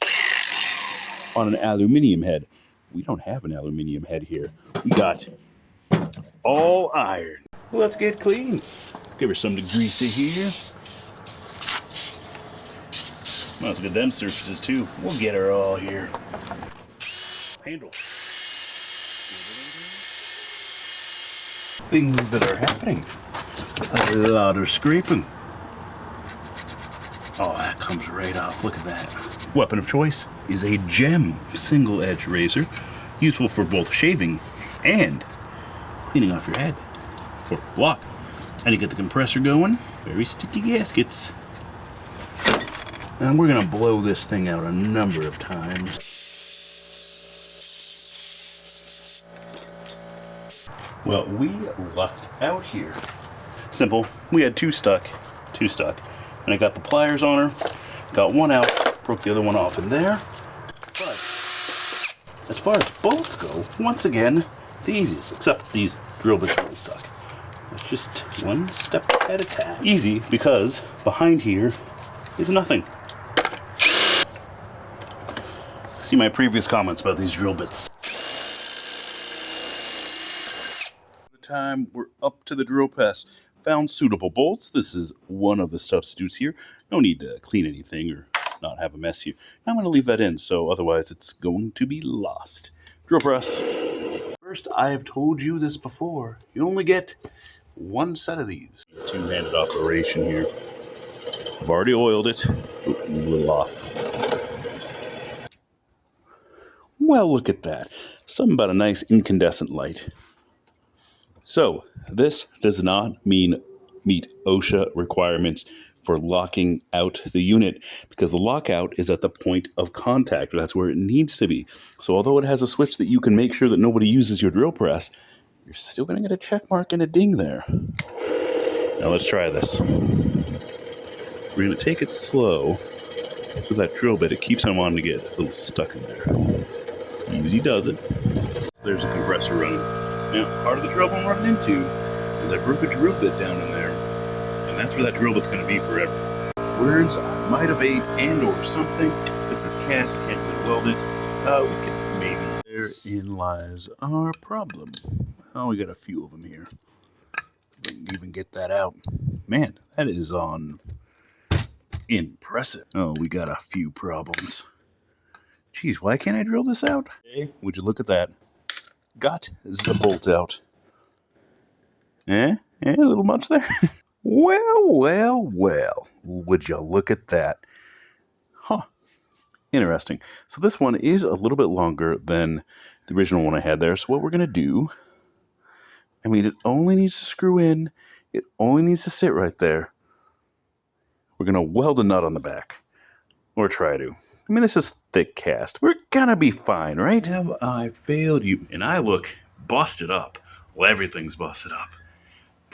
on an aluminum head. We don't have an aluminum head here. We got all iron. Well, let's get clean. Give her some to grease it here. Might as well get them surfaces too. We'll get her all here. Handle. Things that are happening. A lot of scraping. Oh, that comes right off. Look at that. Weapon of choice is a gem single edge razor, useful for both shaving and cleaning off your head for lock. And you get the compressor going. Very sticky gaskets. And we're gonna blow this thing out a number of times. Well, we lucked out here. Simple. We had two stuck. And I got the pliers on her, got one out, broke the other one off in there. But as far as bolts go, once again, the easiest, except these drill bits really suck. It's just one step at a time. Easy because behind here is nothing. See my previous comments about these drill bits. The time we're up to the drill press. Found suitable bolts. This is one of the substitutes here. No need to clean anything or not have a mess here. I'm going to leave that in, so otherwise it's going to be lost. Drill press. First, I have told you this before. You only get one set of these. Two-handed operation here. I've already oiled it. Oop, a little off. Well, look at that. Something about a nice incandescent light. So, this does not meet OSHA requirements for locking out the unit because the lockout is at the point of contact. That's where it needs to be. So, although it has a switch that you can make sure that nobody uses your drill press, you're still going to get a check mark and a ding there. Now, let's try this. We're going to take it slow with that drill bit. It keeps on wanting to get a little stuck in there. Easy does it. So there's a compressor running. Now, part of the trouble I'm running into because I broke a drill bit down in there, and that's where that drill bit's going to be forever. Words I might have ate and or something. This is cast, you can't really weld it. We can maybe. Therein lies our problem. Oh, we got a few of them here. We can even get that out. Man, that is on impressive. Oh, we got a few problems. Geez, why can't I drill this out? Hey, would you look at that? Got the bolt out. A little much there? Well. Would you look at that? Huh. Interesting. So this one is a little bit longer than the original one I had there. So what we're going to do, I mean, it only needs to screw in. It only needs to sit right there. We're going to weld a nut on the back. Or try to. I mean, this is thick cast. We're going to be fine, right? Have I failed you? And I look busted up. Well, everything's busted up.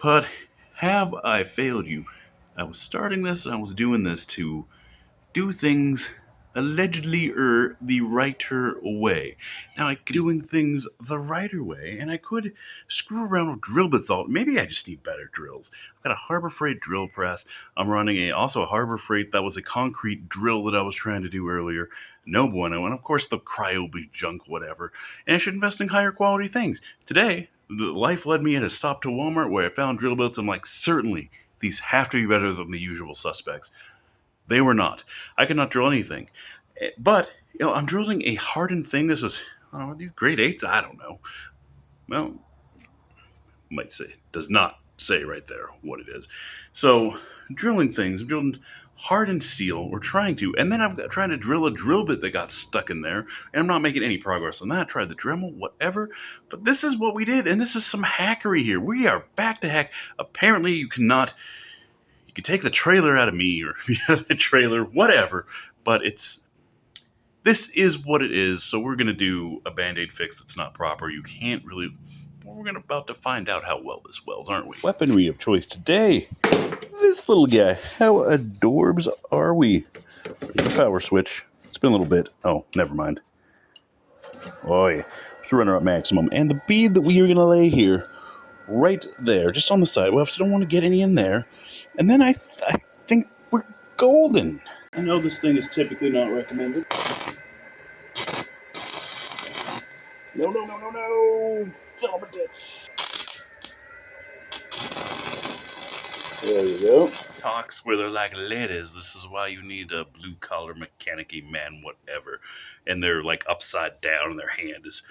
But have I failed you? I was starting this and I was doing this to do things allegedly the righter way. Now, I could doing things the righter way, and I could screw around with drill bits all. Maybe I just need better drills. I've got a Harbor Freight drill press. I'm running also a Harbor Freight that was a concrete drill that I was trying to do earlier. No bueno, and of course the Cryobi junk, whatever. And I should invest in higher quality things. Today, life led me in a stop to Walmart where I found drill bits. I'm like, certainly these have to be better than the usual suspects. They were not. I could not drill anything. But, I'm drilling a hardened thing. This is, these grade 8s, I don't know. Well, might say, does not say right there what it is. So, drilling things. I'm drilling hardened steel, or trying to. And then I'm trying to drill a drill bit that got stuck in there. And I'm not making any progress on that. Tried the Dremel, whatever. But this is what we did. And this is some hackery here. We are back to hack. Apparently, you cannot... You can take the trailer out of me or out of the trailer, whatever, but this is what it is, so we're going to do a Band-Aid fix that's not proper. You can't really... We're about to find out how well this welds, aren't we? Weaponry of choice today. This little guy. How adorbs are we? Power switch. It's been a little bit. Oh, never mind. Oh, yeah. Surrender at maximum. And the bead that we are going to lay here, right there, just on the side. Well, I don't want to get any in there. And then I think we're golden. I know this thing is typically not recommended. No. Son of a bitch. There you go. Talks where they're like ladies. This is why you need a blue-collar mechanic-y man, whatever. And they're like upside down and their hand is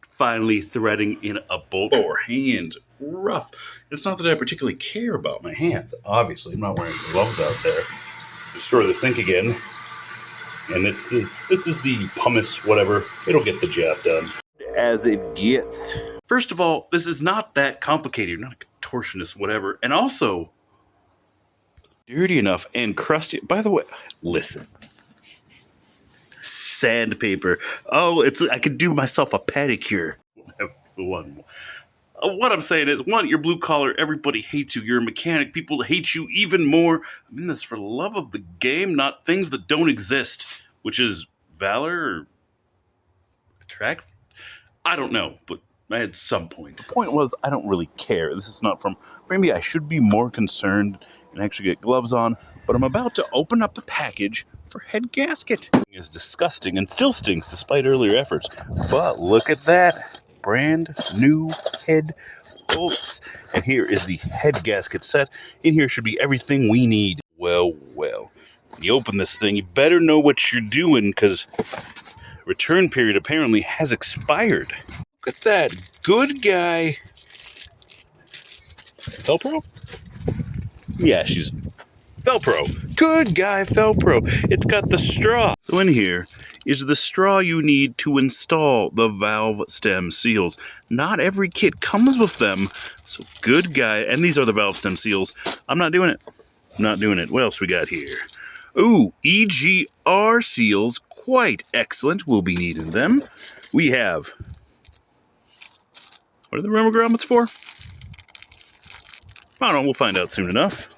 finally threading in a bolt. Oh, hands rough. It's not that I particularly care about my hands. Obviously, I'm not wearing gloves out there. Destroy the sink again. And this is the pumice, whatever. It'll get the job done. As it gets. First of all, this is not that complicated. You're not a contortionist, whatever. And also, dirty enough and crusty. By the way, listen. Sandpaper. Oh, I could do myself a pedicure. What I'm saying is, one, you're blue collar. Everybody hates you. You're a mechanic. People hate you even more. I'm in this for the love of the game, not things that don't exist, which is valor or attract. I don't know, but at some point. The point was, I don't really care. This is not from... Maybe I should be more concerned and actually get gloves on, but I'm about to open up the package for head gasket. It's disgusting and still stinks despite earlier efforts. But look at that. Brand new head bolts. And here is the head gasket set. In here should be everything we need. Well. You open this thing, you better know what you're doing, because return period apparently has expired. Look at that. Good guy. Velcro? Yeah, she's Velcro. Good guy Velcro. It's got the straw. So in here is the straw you need to install the valve stem seals. Not every kit comes with them. So good guy. And these are the valve stem seals. I'm not doing it. What else we got here? Ooh, EGR seals. Quite excellent. We'll be needing them. We have... What are the rubber grommets for? I don't know. We'll find out soon enough.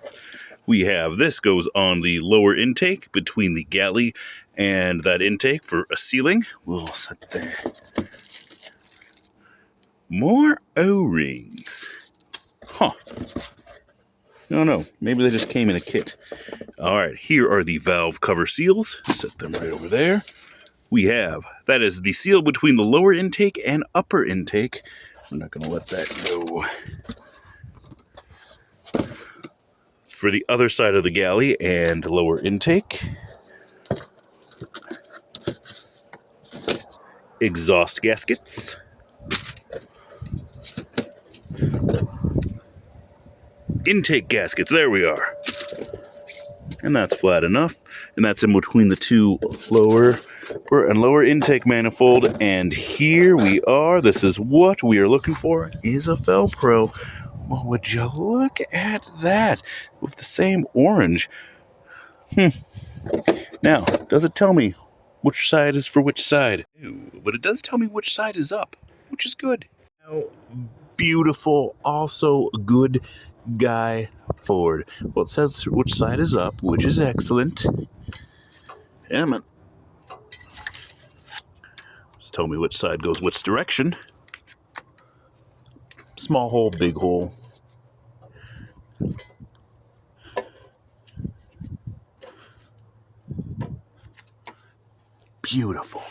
We have this goes on the lower intake between the galley and that intake for a sealing. We'll set there. More O-rings. Huh. No, no. Maybe they just came in a kit. All right, here are the valve cover seals. Set them right over there. We have, that is the seal between the lower intake and upper intake. I'm not going to let that go. For the other side of the galley and lower intake. Exhaust gaskets. Intake gaskets, there we are. And that's flat enough. And that's in between the two lower intake manifold. And here we are. This is what we are looking for, is a Velcro. Well, would you look at that with the same orange? Now, does it tell me which side is for which side? But it does tell me which side is up, which is good. Now, beautiful, also good guy Ford. Well, it says which side is up, which is excellent. Yeah, man. Just tell me which side goes which direction. Small hole, big hole. Beautiful.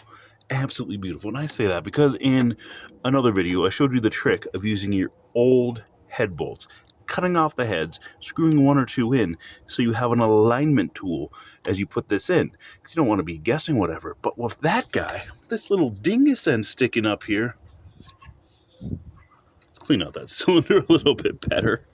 Absolutely beautiful. And I say that because in another video, I showed you the trick of using your old head bolts, cutting off the heads, screwing one or two in, so you have an alignment tool as you put this in. Because you don't want to be guessing whatever. But with that guy, this little dingus end sticking up here, let's clean out that cylinder a little bit better.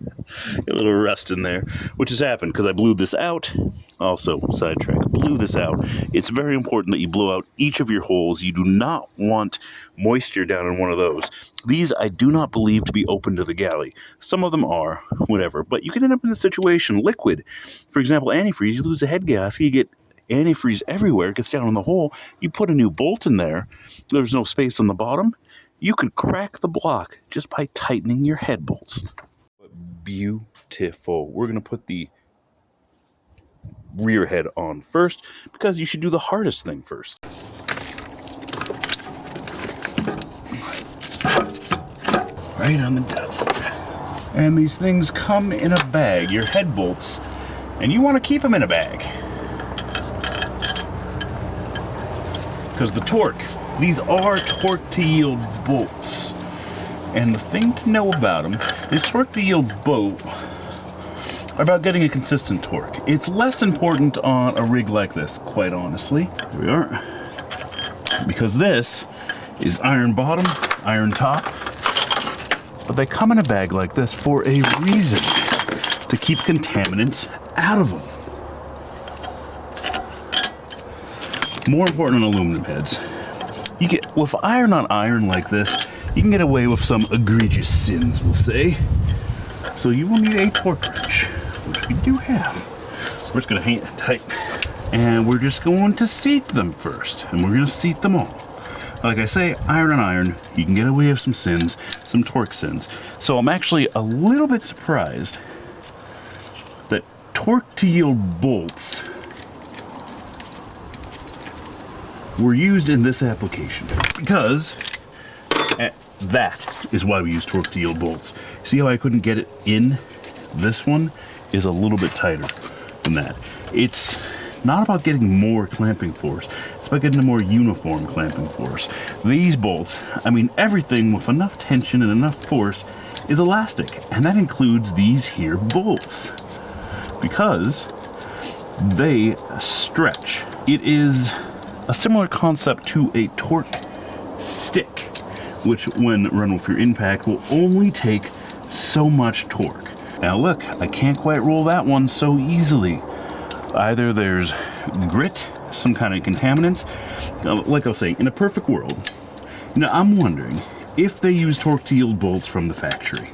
A little rust in there, which has happened because I blew this out. Also, sidetrack, blew this out. It's very important that you blow out each of your holes. You do not want moisture down in one of those. These I do not believe to be open to the galley. Some of them are, whatever, but you can end up in a situation, liquid. For example, antifreeze, you lose a head gasket, you get antifreeze everywhere, it gets down in the hole. You put a new bolt in there, there's no space on the bottom. You could crack the block just by tightening your head bolts. Beautiful. We're going to put the rear head on first because you should do the hardest thing first. Right on the dots there. And these things come in a bag, your head bolts, and you want to keep them in a bag. Because the torque, these are torque to yield bolts. And the thing to know about them is torque to yield bolt are about getting a consistent torque. It's less important on a rig like this, quite honestly. Here we are. Because this is iron bottom, iron top. But they come in a bag like this for a reason, to keep contaminants out of them. More important on aluminum heads. You get, with iron on iron like this, you can get away with some egregious sins, we'll say. So you will need a torque wrench, which we do have. We're just going to hang it tight. And we're just going to seat them first. And we're going to seat them all. Like I say, iron on iron, you can get away with some sins, some torque sins. So I'm actually a little bit surprised that torque to yield bolts were used in this application. Because that is why we use torque to yield bolts. See how I couldn't get it in? This one is a little bit tighter than that. It's not about getting more clamping force. It's about getting a more uniform clamping force. These bolts, I mean, everything with enough tension and enough force is elastic. And that includes these here bolts. Because they stretch. It is a similar concept to a torque stick, which when run with your impact will only take so much torque. Now look, I can't quite roll that one so easily. Either there's grit, some kind of contaminants. Like I was saying, in a perfect world, I'm wondering if they use torque to yield bolts from the factory.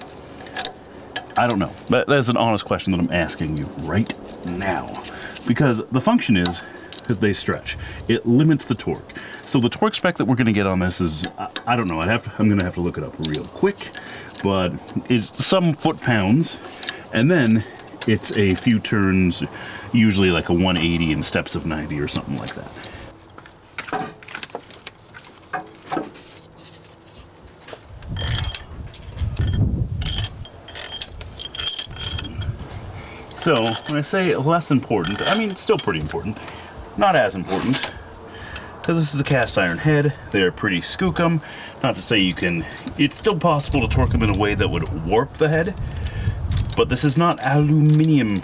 I don't know. That's an honest question that I'm asking you right now. Because the function is that they stretch. It limits the torque. So the torque spec that we're going to get on this is, I don't know, I'm going to have to look it up real quick, but it's some foot-pounds, and then it's a few turns, usually like a 180 in steps of 90 or something like that. So when I say less important, I mean it's still pretty important. Not as important, because this is a cast iron head. They're pretty skookum. Not to say you can, it's still possible to torque them in a way that would warp the head, but this is not aluminum,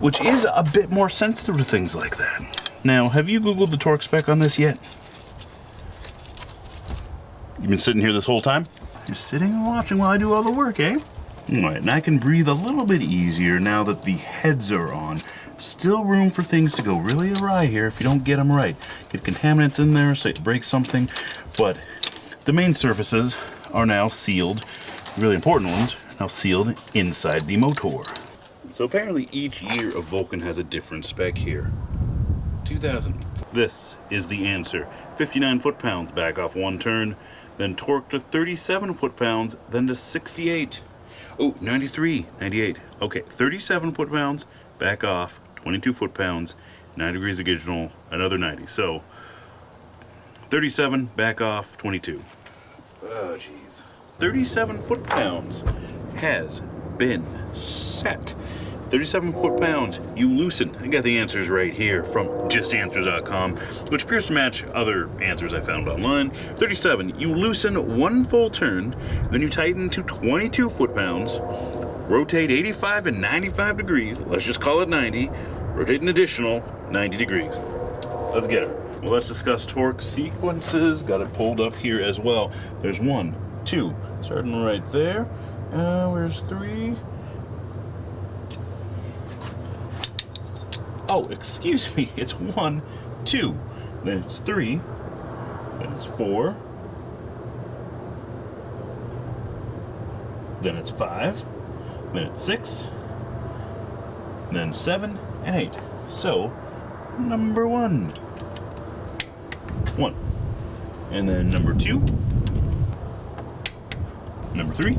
which is a bit more sensitive to things like that. Now, have you Googled the torque spec on this yet? You've been sitting here this whole time? You're sitting and watching while I do all the work, eh? Alright, and I can breathe a little bit easier now that the heads are on. Still room for things to go really awry here if you don't get them right. Get contaminants in there, say it breaks something, but the main surfaces are now sealed. Really important ones are now sealed inside the motor. So apparently each year of Vulcan has a different spec here. 2000. This is the answer. 59 foot-pounds back off one turn, then torque to 37 foot-pounds, then to 68. Oh, 93, 98. Okay, 37 foot-pounds, back off, 22 foot-pounds, 9 degrees original, another 90. So, 37, back off, 22. Oh, jeez. 37 foot-pounds has been set. 37 foot-pounds, you loosen. I got the answers right here from justanswers.com, which appears to match other answers I found online. 37, you loosen one full turn, then you tighten to 22 foot-pounds, rotate 85 and 95 degrees, let's just call it 90, rotate an additional 90 degrees. Let's get it. Well, let's discuss torque sequences. Got it pulled up here as well. There's 1, 2, starting right there. Where's 3? Oh, excuse me, it's 1, 2, then it's 3, then it's 4, then it's 5, then it's 6, then 7, and 8. So, number 1. 1. And then number 2, number 3,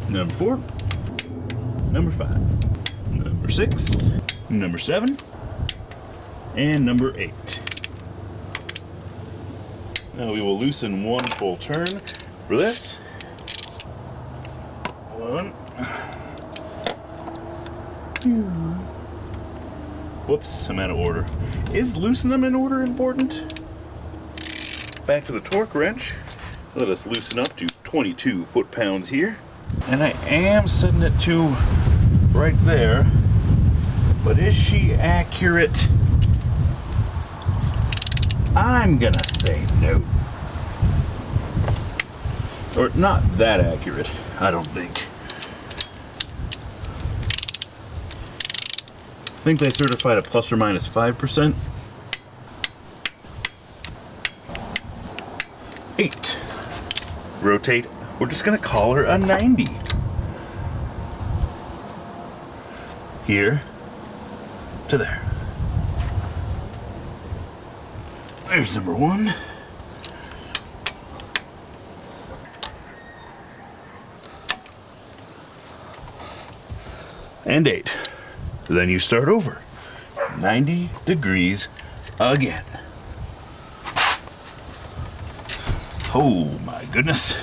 number 4, number 5, number 6, number 7, and number 8. Now we will loosen one full turn for this. 1, 2. Whoops, I'm out of order. Is loosen them in order important? Back to the torque wrench. Let us loosen up to 22 foot-pounds here. And I am setting it to right there. But is she accurate? I'm gonna say no. Or not that accurate, I don't think. I think they certified a plus or minus 5%. 8. Rotate, we're just gonna call her a 90. Here to there. There's number 1. And 8. Then you start over. 90 degrees again. Oh my goodness.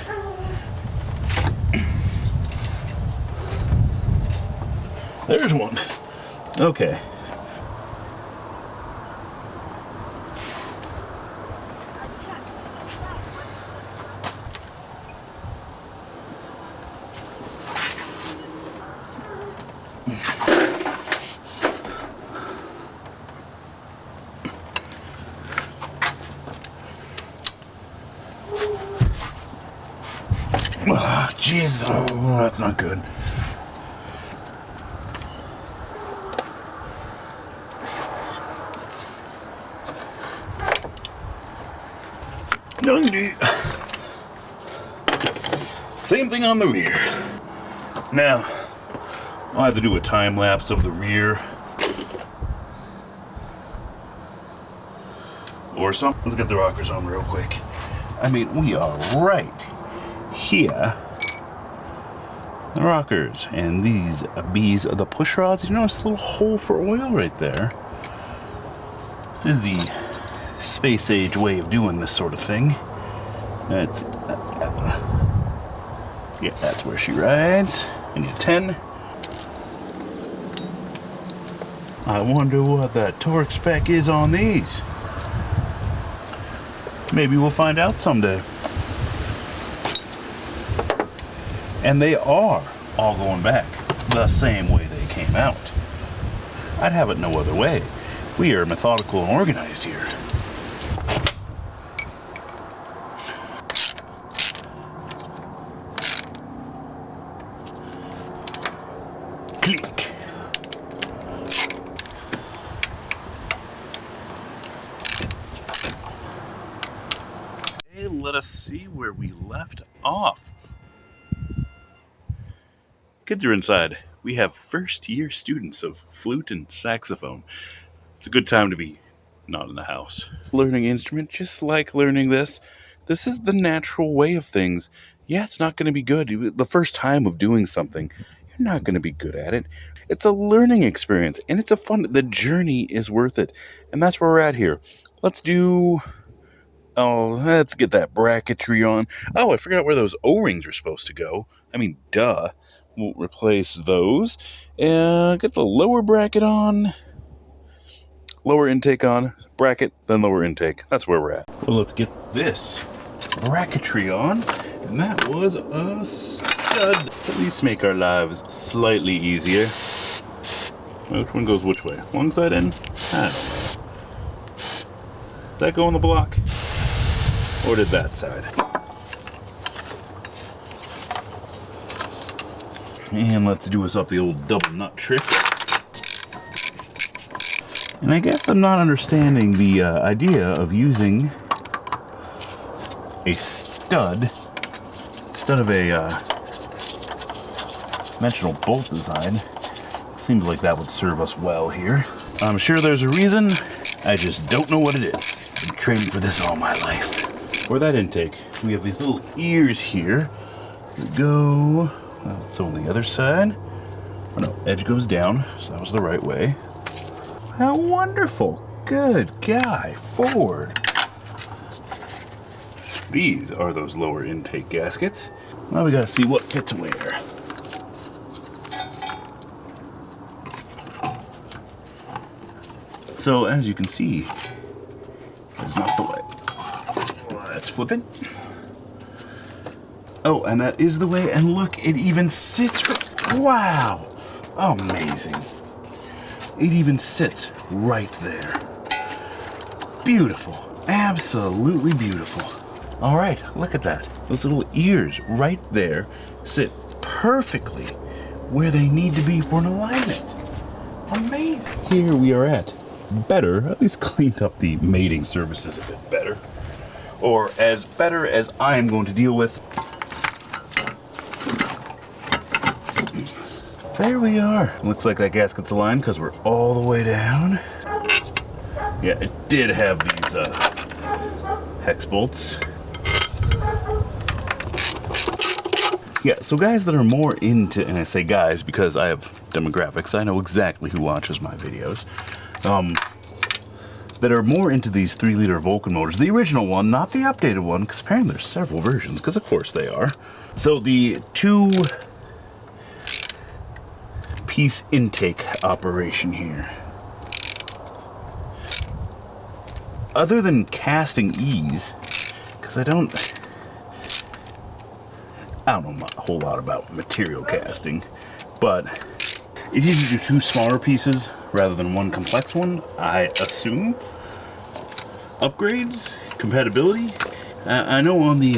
There's one. Okay. Oh, jeez. Oh, that's not good. Same thing on the rear. Now, I'll have to do a time lapse of the rear. Or something. Let's get the rockers on real quick. I mean, we are right here. The rockers. And these bees are the push rods. You notice a little hole for oil right there. This is the space age way of doing this sort of thing. That's yeah, that's where she rides. I need a 10. I wonder what that torque spec is on these. Maybe we'll find out someday. And they are all going back the same way they came out. I'd have it no other way. We are methodical and organized here. Click. Hey, let us see where we left off. Kids are inside. We have first-year students of flute and saxophone. It's a good time to be not in the house. Learning instrument, just like learning this. This is the natural way of things. Yeah, it's not going to be good. The first time of doing something, you're not going to be good at it. It's a learning experience, and it's a fun. The journey is worth it, and that's where we're at here. Let's get that bracketry on. Oh, I forgot where those O-rings are supposed to go. I mean, duh. We'll replace those. Get the lower bracket on. Lower intake on. Bracket, then lower intake. That's where we're at. Well, let's get this bracketry on. And that was a stud. To at least make our lives slightly easier. Which one goes which way? One side in? I don't know. Does that go on the block? Or did that side? And let's do us up the old double nut trick. And I guess I'm not understanding the idea of using a stud instead of a conventional bolt design. Seems like that would serve us well here. I'm sure there's a reason, I just don't know what it is. I've been training for this all my life. For that intake, we have these little ears here. Here we go. So on the other side, oh no, edge goes down, so that was the right way. How wonderful. Good guy, Ford. These are those lower intake gaskets. Now we gotta see what fits where. So as you can see, that's not the way. Let's flip it. Oh, and that is the way, and look, it even sits. Wow, amazing. It even sits right there. Beautiful, absolutely beautiful. All right, look at that. Those little ears right there sit perfectly where they need to be for an alignment. Amazing. Here we are at better, at least cleaned up the mating surfaces a bit better. Or as better as I am going to deal with. There we are. Looks like that gasket's aligned because we're all the way down. Yeah, it did have these hex bolts. Yeah, so guys that are more into, and I say guys because I have demographics, I know exactly who watches my videos, that are more into these 3-liter Vulcan motors. The original one, not the updated one, because apparently there's several versions, because of course they are. So the 2-piece intake operation here. Other than casting ease, because I don't know a whole lot about material casting, but it's easier to do 2 smaller pieces rather than 1 complex one, I assume. Upgrades, compatibility. I know on the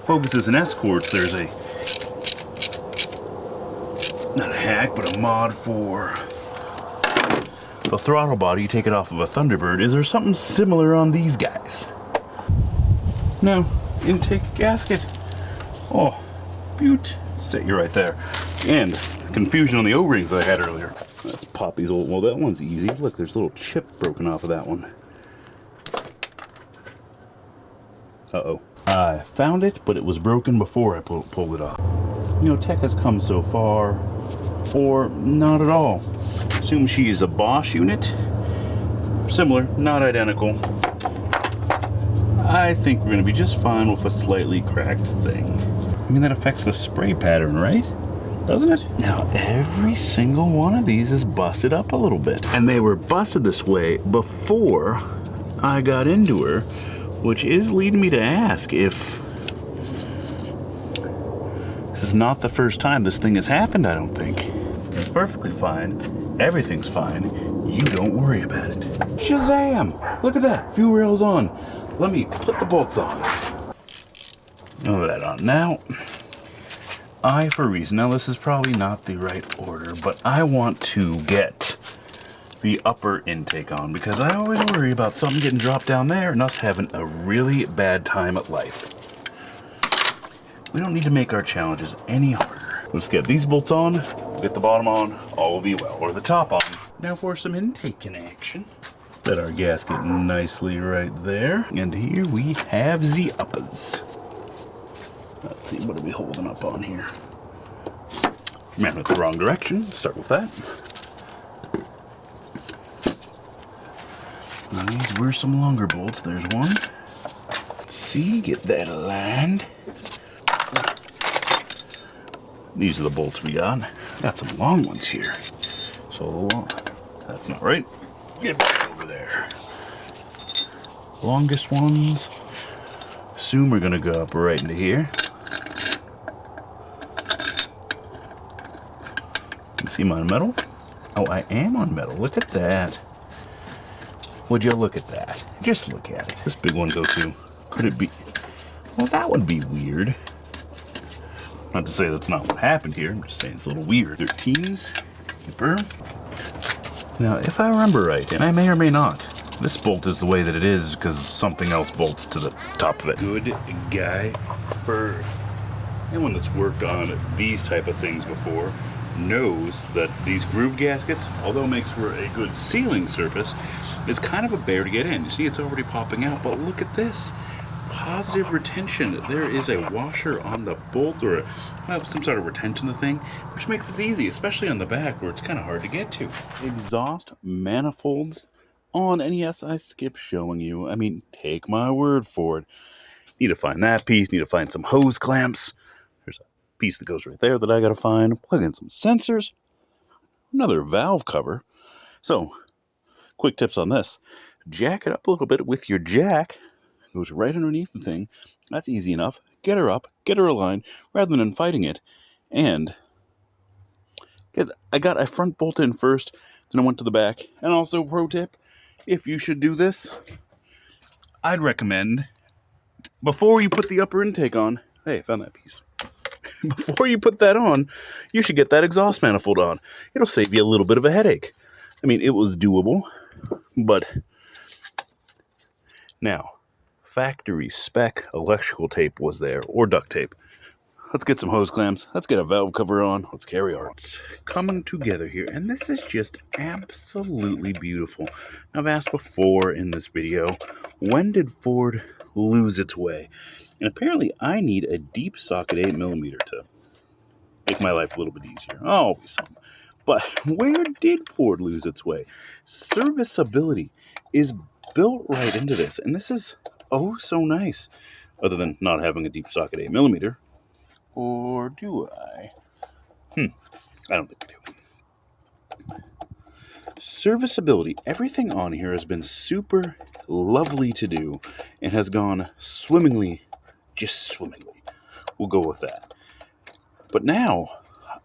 Focuses and Escorts there's not a hack, but a mod for the throttle body. You take it off of a Thunderbird. Is there something similar on these guys? No. Intake gasket. Oh, beaut. Set you right there. And confusion on the O-rings that I had earlier. Let's pop these old, well, that one's easy. Look, there's a little chip broken off of that one. Uh-oh. I found it, but it was broken before I pulled it off. You know, tech has come so far, or not at all. Assume she's a Bosch unit. Similar, not identical. I think we're going to be just fine with a slightly cracked thing. I mean, that affects the spray pattern, right? doesn't it? Now, every single one of these is busted up a little bit. And they were busted this way before I got into her, which is leading me to ask if this is not the first time this thing has happened, I don't think. It's perfectly fine. Everything's fine. You don't worry about it. Shazam! Look at that. Few rails on. Let me put the bolts on. None of that on. Now, I, for a reason, now this is probably not the right order, but I want to get the upper intake on because I always worry about something getting dropped down there and us having a really bad time at life. We don't need to make our challenges any harder. Let's get these bolts on, get the bottom on, all will be well, or the top on. Now for some intake in action. Set our gasket nicely right there. And here we have the uppers. Let's see, what are we holding up on here? Man, went the wrong direction. Start with that. These were some longer bolts. There's one. Let's see, get that aligned. These are the bolts we got. Got some long ones here. So that's not right. Get back over there. Longest ones. Assume we're gonna go up right into here. You see my metal? Oh, I am on metal. Look at that. Would you look at that? Just look at it. This big one go to. Could it be? Well, that would be weird. Not to say that's not what happened here. I'm just saying it's a little weird. 13s. Keeper. Now, if I remember right, and I may or may not, this bolt is the way that it is because something else bolts to the top of it. Good guy for anyone that's worked on these type of things before knows that these groove gaskets, although it makes for a good sealing surface, is kind of a bear to get in. You see, it's already popping out, but look at this. Positive retention. There is a washer on the bolt or some sort of retention to the thing, which makes this easy, especially on the back where it's kind of hard to get to. Exhaust manifolds on, and yes, I skipped showing you. I mean, take my word for it. Need to find that piece, need to find some hose clamps. There's a piece that goes right there that I gotta find. Plug in some sensors. Another valve cover. So, quick tips on this. Jack it up a little bit with your jack. Goes right underneath the thing. That's easy enough. Get her up, get her aligned, rather than fighting it. And I got a front bolt in first, then I went to the back. And also, pro tip, if you should do this, I'd recommend, before you put the upper intake on, hey, I found that piece. Before you put that on, you should get that exhaust manifold on. It'll save you a little bit of a headache. I mean, it was doable, but now, factory spec electrical tape was there, or duct tape. Let's get some hose clamps. Let's get a valve cover on. Let's carry on. It's coming together here, and this is just absolutely beautiful. Now, I've asked before in this video, when did Ford lose its way? And apparently, I need a deep socket 8mm to make my life a little bit easier. Always some. But where did Ford lose its way? Serviceability is built right into this, and this is oh so nice. Other than not having a deep socket 8mm. Or do I? I don't think I do. Serviceability. Everything on here has been super lovely to do and has gone swimmingly, just swimmingly. We'll go with that. But now,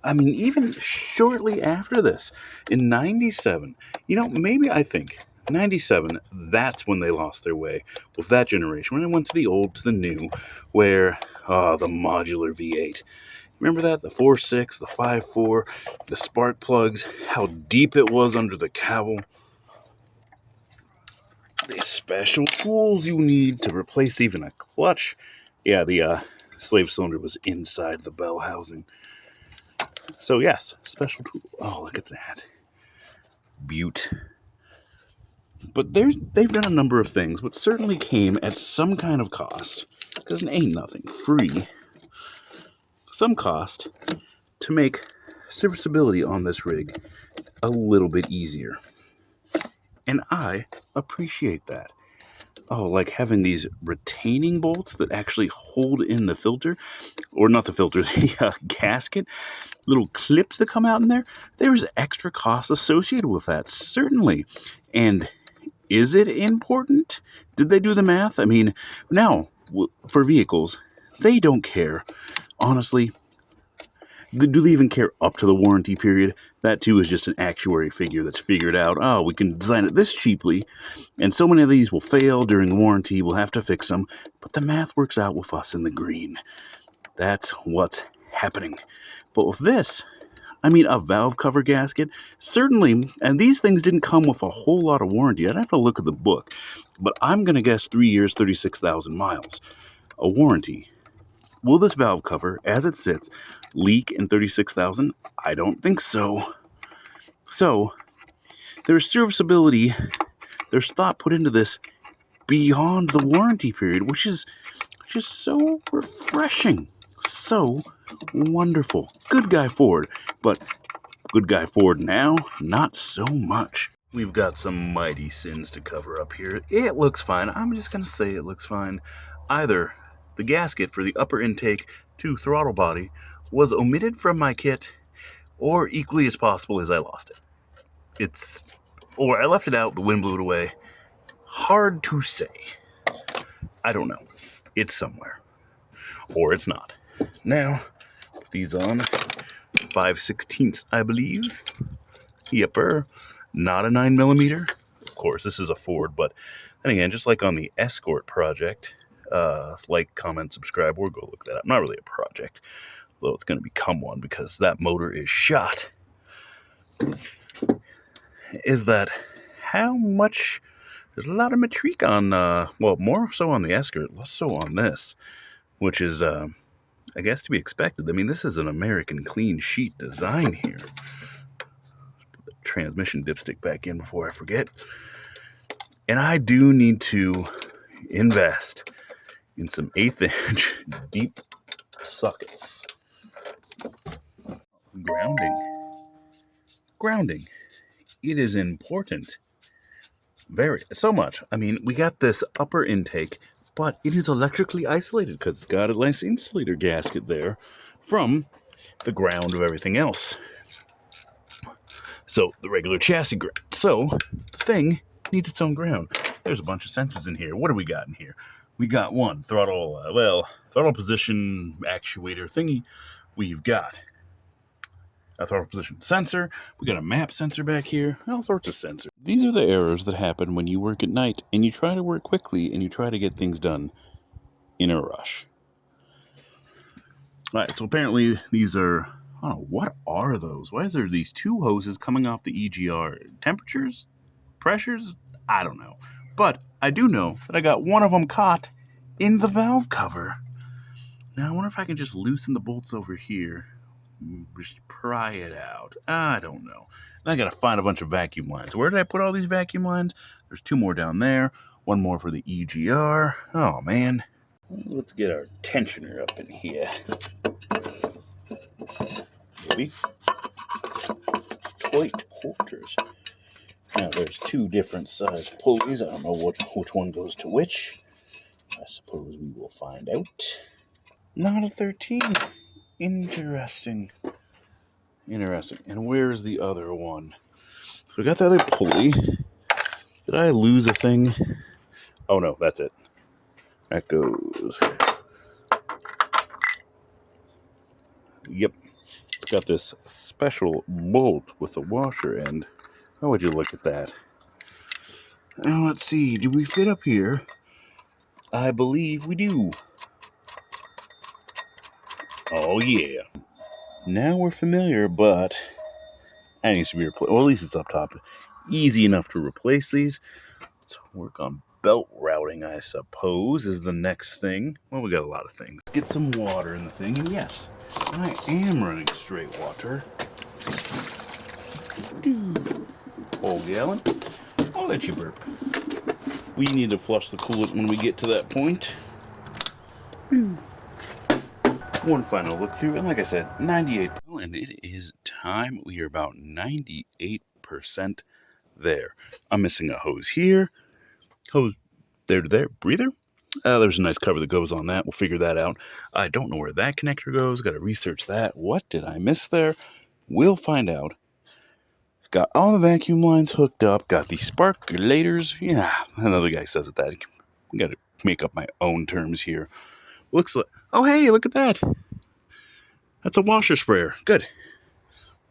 I mean, even shortly after this, in 97, maybe I think 97, that's when they lost their way with that generation. When they went to the old to the new, where, the modular V8. Remember that? The 4.6, the 5.4, the spark plugs, how deep it was under the cowl. The special tools you need to replace even a clutch. Yeah, the slave cylinder was inside the bell housing. So yes, special tool. Oh, look at that. Butte. But they've done a number of things, but certainly came at some kind of cost. Because it ain't nothing free. Some cost to make serviceability on this rig a little bit easier. And I appreciate that. oh, like having these retaining bolts that actually hold in the filter, or not the filter, the gasket, little clips that come out in there. There's extra cost associated with that, certainly. And is it important? Did they do the math? I mean, now, for vehicles, they don't care. Honestly, do they even care up to the warranty period? That too is just an actuary figure that's figured out. Oh, we can design it this cheaply, and so many of these will fail during the warranty. We'll have to fix them. But the math works out with us in the green. That's what's happening. But with this, I mean, a valve cover gasket, certainly, and these things didn't come with a whole lot of warranty. I'd have to look at the book, but I'm going to guess 3 years, 36,000 miles. A warranty. Will this valve cover, as it sits, leak in 36,000? I don't think so. So, there's serviceability, there's thought put into this beyond the warranty period, which is just so refreshing. So wonderful. Good guy Ford, but good guy Ford now, not so much. We've got some mighty sins to cover up here. It looks fine. I'm just going to say it looks fine. Either the gasket for the upper intake to throttle body was omitted from my kit, or equally as possible as I lost it. Or I left it out, the wind blew it away. Hard to say. I don't know. It's somewhere. Or it's not. Now, put these on 5/16, I believe. Yepper. Not a 9mm. Of course, this is a Ford, but then again, just like on the Escort project, like, comment, subscribe, or go look that up. Not really a project, though it's going to become one because that motor is shot. Is that how much? There's a lot of metrique on, well, more so on the Escort, less so on this, which is, I guess, to be expected. I mean, this is an American clean sheet design here. Put the transmission dipstick back in before I forget. And I do need to invest in some 1/8" deep sockets. Grounding. It is important. Very. So much. I mean, we got this upper intake, but it is electrically isolated because it's got a nice insulator gasket there from the ground of everything else. So, the regular chassis ground. So, the thing needs its own ground. There's a bunch of sensors in here. What do we got in here? We got one throttle position actuator thingy. We've got a throttle position sensor. We got a map sensor back here. All sorts of sensors. These are the errors that happen when you work at night and you try to work quickly and you try to get things done in a rush. All right, so apparently these are, I don't know, what are those? Why is there these two hoses coming off the EGR? Temperatures? Pressures? I don't know. But I do know that I got one of them caught in the valve cover. Now I wonder if I can just loosen the bolts over here. Just pry it out. I don't know. And I gotta find a bunch of vacuum lines. Where did I put all these vacuum lines? There's 2 more down there. 1 more for the EGR. Oh, man. Let's get our tensioner up in here. Maybe. Tight quarters. Now, there's 2 different size pulleys. I don't know which one goes to which. I suppose we will find out. Not a 13. Interesting. And where's the other one? So we got the other pulley. Did I lose a thing? Oh, no, that's it. That goes. Yep. It's got this special bolt with a washer end. How would you look at that? Now, let's see. Do we fit up here? I believe we do. Oh, yeah. Now we're familiar, but that needs to be replaced. Well, at least it's up top. Easy enough to replace these. Let's work on belt routing, I suppose, is the next thing. Well, we got a lot of things. Let's get some water in the thing. And yes, I am running straight water. Whole gallon. I'll let you burp. We need to flush the coolant when we get to that point. One final look through, and like I said, 98. And it is time. We are about 98% there. I'm missing a hose here. Hose there to there. Breather? There's a nice cover that goes on that. We'll figure that out. I don't know where that connector goes. Got to research that. What did I miss there? We'll find out. Got all the vacuum lines hooked up. Got the sparkulators. Yeah, another guy says it that. I got to make up my own terms here. Looks like... Oh, hey, look at that. That's a washer sprayer. Good.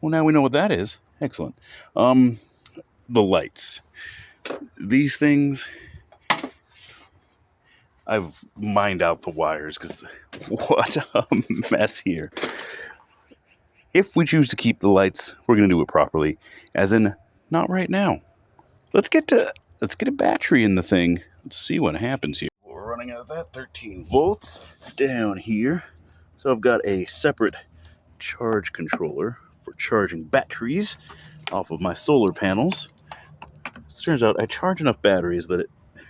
Well, now we know what that is. Excellent. The lights. These things... I've mined out the wires because what a mess here. If we choose to keep the lights, we're going to do it properly. As in, not right now. Let's get a battery in the thing. Let's see what happens here. We're running out of that 13 volts down here. So I've got a separate charge controller for charging batteries off of my solar panels. It turns out I charge enough batteries that I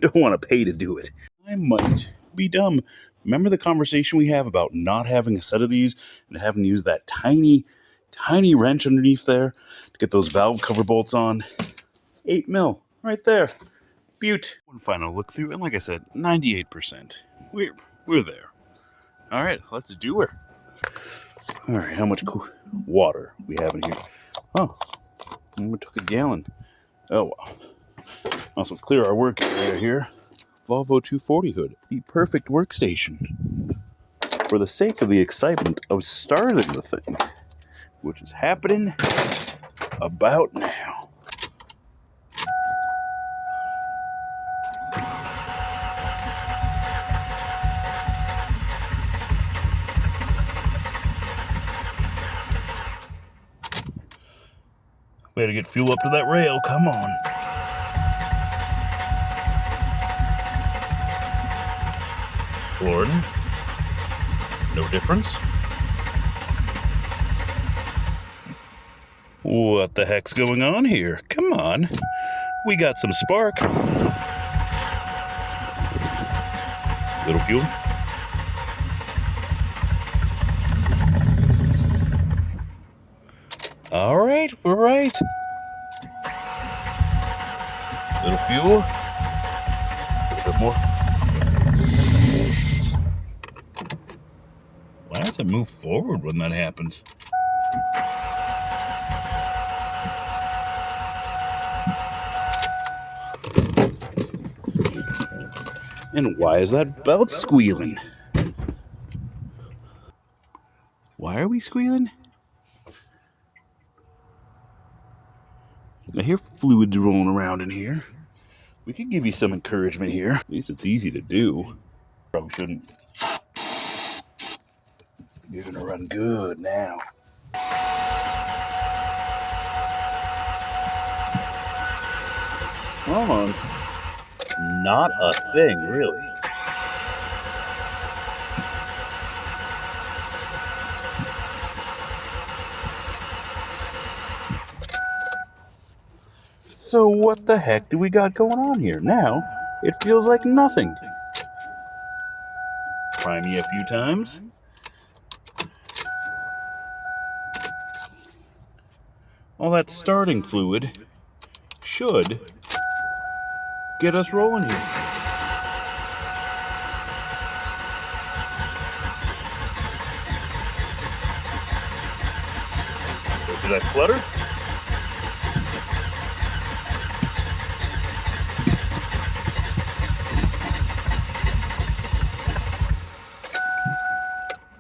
don't want to pay to do it. I might be dumb. Remember the conversation we have about not having a set of these and having to use that tiny wrench underneath there to get those valve cover bolts on? 8 mil right there. Beaut. One final look through, and like I said, 98%. We're there. All right, let's do her. All right, how much water we have in here? Oh, we took a gallon. Oh, wow. Also clear our work area here. Volvo 240 hood, the perfect workstation for the sake of the excitement of starting the thing, which is happening about now. We gotta get fuel up to that rail, come on. Florida. No difference. What the heck's going on here? Come on. We got some spark. Little fuel. All right, we're right. Little fuel. A little bit more. Why does it move forward when that happens? And why is that belt squealing? Why are we squealing? I hear fluids rolling around in here. We could give you some encouragement here. At least it's easy to do. Probably shouldn't. You're gonna run good now. Come on. Not a thing, really. So what the heck do we got going on here? Now, it feels like nothing. Try me a few times. All that starting fluid should get us rolling here. Did I flutter?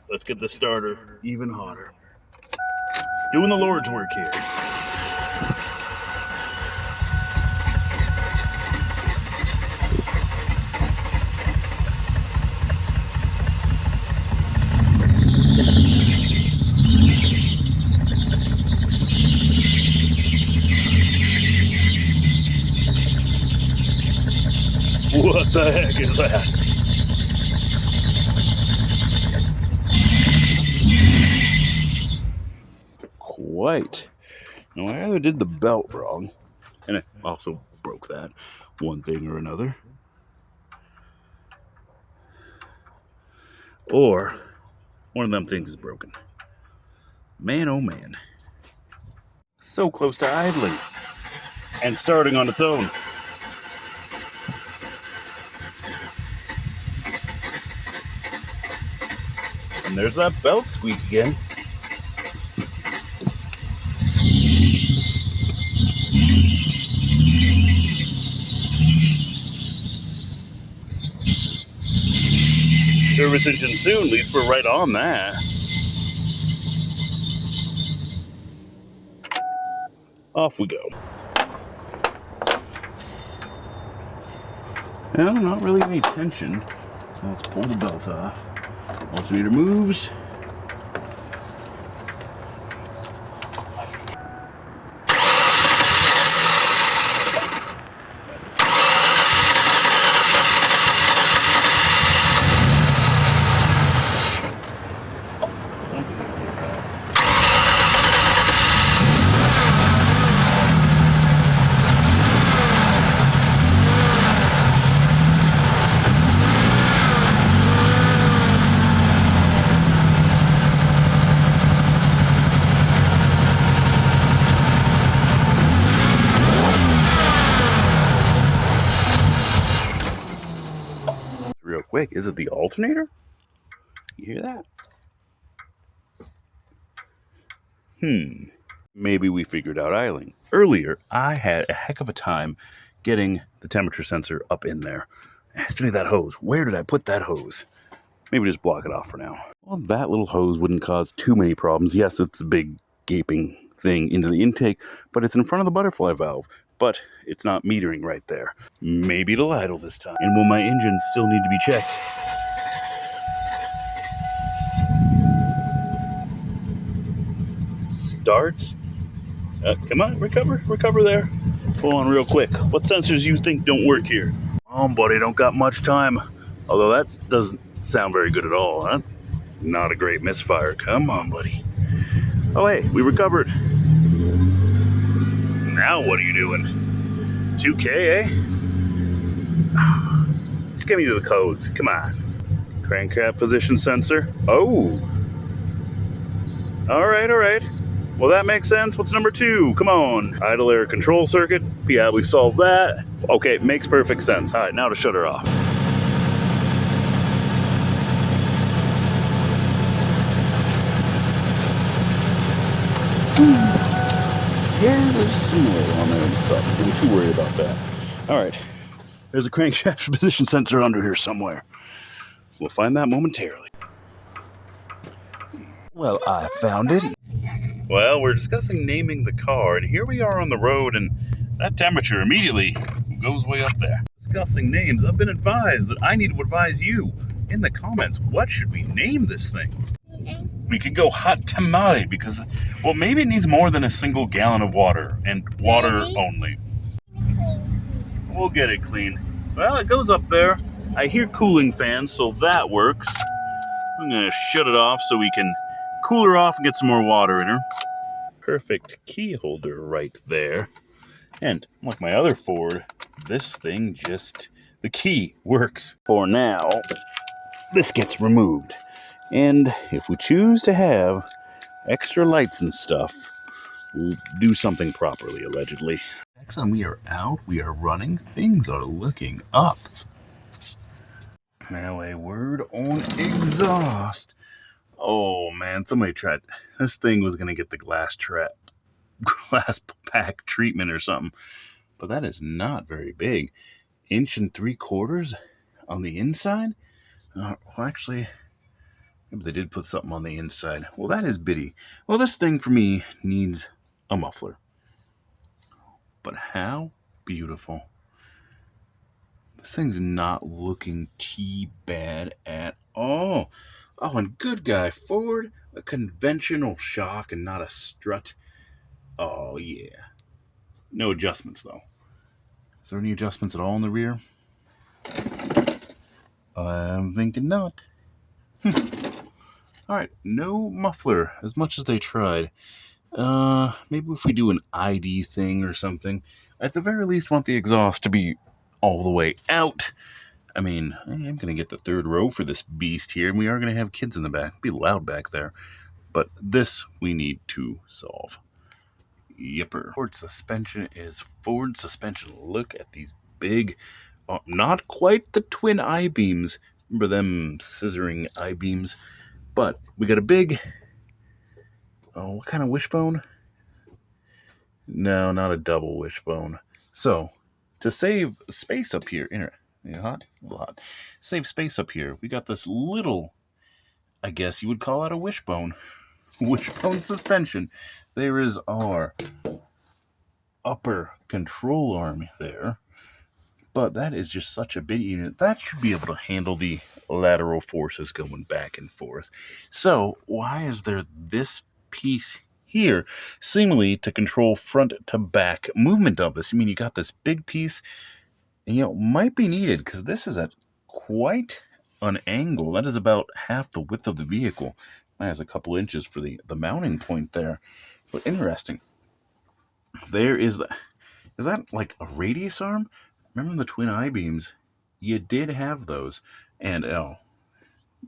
Let's get the starter even hotter. Doing the Lord's work here. What the heck is that? Quite. Now, I either did the belt wrong, and I also broke that one thing or another, or one of them things is broken. Man, oh man. So close to idling and starting on its own. And there's that belt squeak again. Service engine soon, at least we're right on that. Off we go. Well, not really any tension. Let's pull the belt off. Alternator moves. Real quick, is it the alternator? You hear that? Maybe we figured out idling. Earlier, I had a heck of a time getting the temperature sensor up in there. I still need that hose. Where did I put that hose? Maybe just block it off for now. Well, that little hose wouldn't cause too many problems. Yes, it's a big gaping thing into the intake, but it's in front of the butterfly valve. But it's not metering right there. Maybe it'll idle this time. And will my engine still need to be checked? Start. Come on, recover there. Hold on real quick. What sensors you think don't work here? Oh, buddy, don't got much time. Although that doesn't sound very good at all. That's not a great misfire. Come on, buddy. Oh, hey, we recovered. Now what are you doing? 2K, eh? Just get me to the codes. Come on. Crankshaft position sensor. Oh. All right. Well, that makes sense. What's number 2? Come on. Idle air control circuit. Yeah, we solved that. Okay, makes perfect sense. All right, now to shut her off. Yeah, there's some oil on there and stuff. Don't too worry about that. All right, there's a crankshaft position sensor under here somewhere. We'll find that momentarily. Well, I found it. Well, we're discussing naming the car, and here we are on the road, and that temperature immediately goes way up there. Discussing names, I've been advised that I need to advise you in the comments, what should we name this thing? We could go hot tamale because, well, maybe it needs more than a single gallon of water, and water only. We'll get it clean. Well, it goes up there. I hear cooling fans, so that works. I'm gonna shut it off so we can cool her off and get some more water in her. Perfect key holder right there. And like my other Ford, this thing the key works. For now, this gets removed. And if we choose to have extra lights and stuff, we'll do something properly, allegedly. Next time we are out, we are running, things are looking up. Now a word on exhaust. Oh man, somebody tried. This thing was gonna get the glass pack treatment or something, but that is not very big. 1 3/4 inches on the inside. Well, actually, maybe they did put something on the inside. Well, that is bitty. Well, this thing for me needs a muffler. But how beautiful. This thing's not looking too bad at all. Oh, and good guy Ford, a conventional shock and not a strut. Oh, yeah. No adjustments, though. Is there any adjustments at all in the rear? I'm thinking not. All right, no muffler, as much as they tried. Maybe if we do an ID thing or something. At the very least, want the exhaust to be all the way out. I mean, I am going to get the 3rd row for this beast here, and we are going to have kids in the back. It'll be loud back there. But this we need to solve. Yipper. Ford suspension is Ford suspension. Look at these big, not quite the twin I-beams. Remember them scissoring I-beams? But we got a big, oh, what kind of wishbone? No, not a double wishbone. So, to save space up here, hot? A little hot. Save space up here. We got this little, I guess you would call it a wishbone. Wishbone suspension. There is our upper control arm there. But that is just such a big unit. That should be able to handle the lateral forces going back and forth. So, why is there this piece here, seemingly to control front to back movement of this? I mean, you got this big piece, and might be needed because this is at quite an angle. That is about half the width of the vehicle. That has a couple inches for the mounting point there. But interesting. There is the. Is that like a radius arm? Remember the twin I-beams? You did have those. And,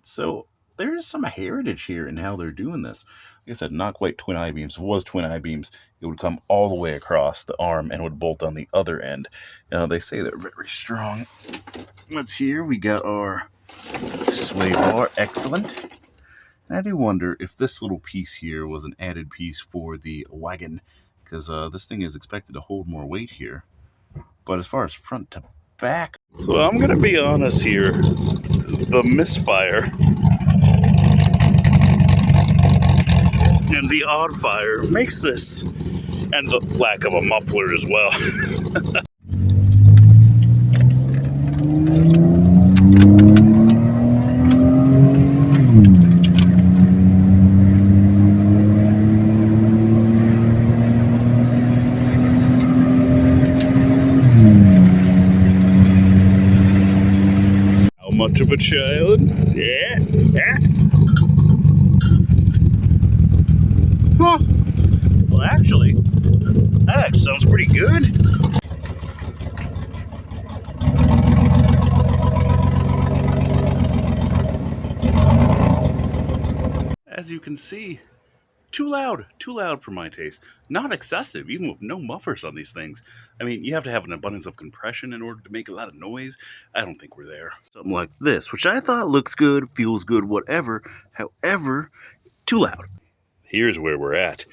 so there's some heritage here in how they're doing this. Like I said, not quite twin I-beams. If it was twin I-beams, it would come all the way across the arm and would bolt on the other end. They say they're very strong. Let's see here. We got our sway bar. Excellent. I do wonder if this little piece here was an added piece for the wagon, because this thing is expected to hold more weight here. But as far as front to back... So I'm going to be honest here. The misfire and the odd fire makes this, and the lack of a muffler as well. Much of a child? Yeah. Huh. Well, actually, that sounds pretty good. As you can see, too loud for my taste. Not excessive, even with no mufflers on these things. I mean, you have to have an abundance of compression in order to make a lot of noise. I don't think we're there. Something like this, which I thought looks good, feels good, whatever. However, too loud. Here's where we're at.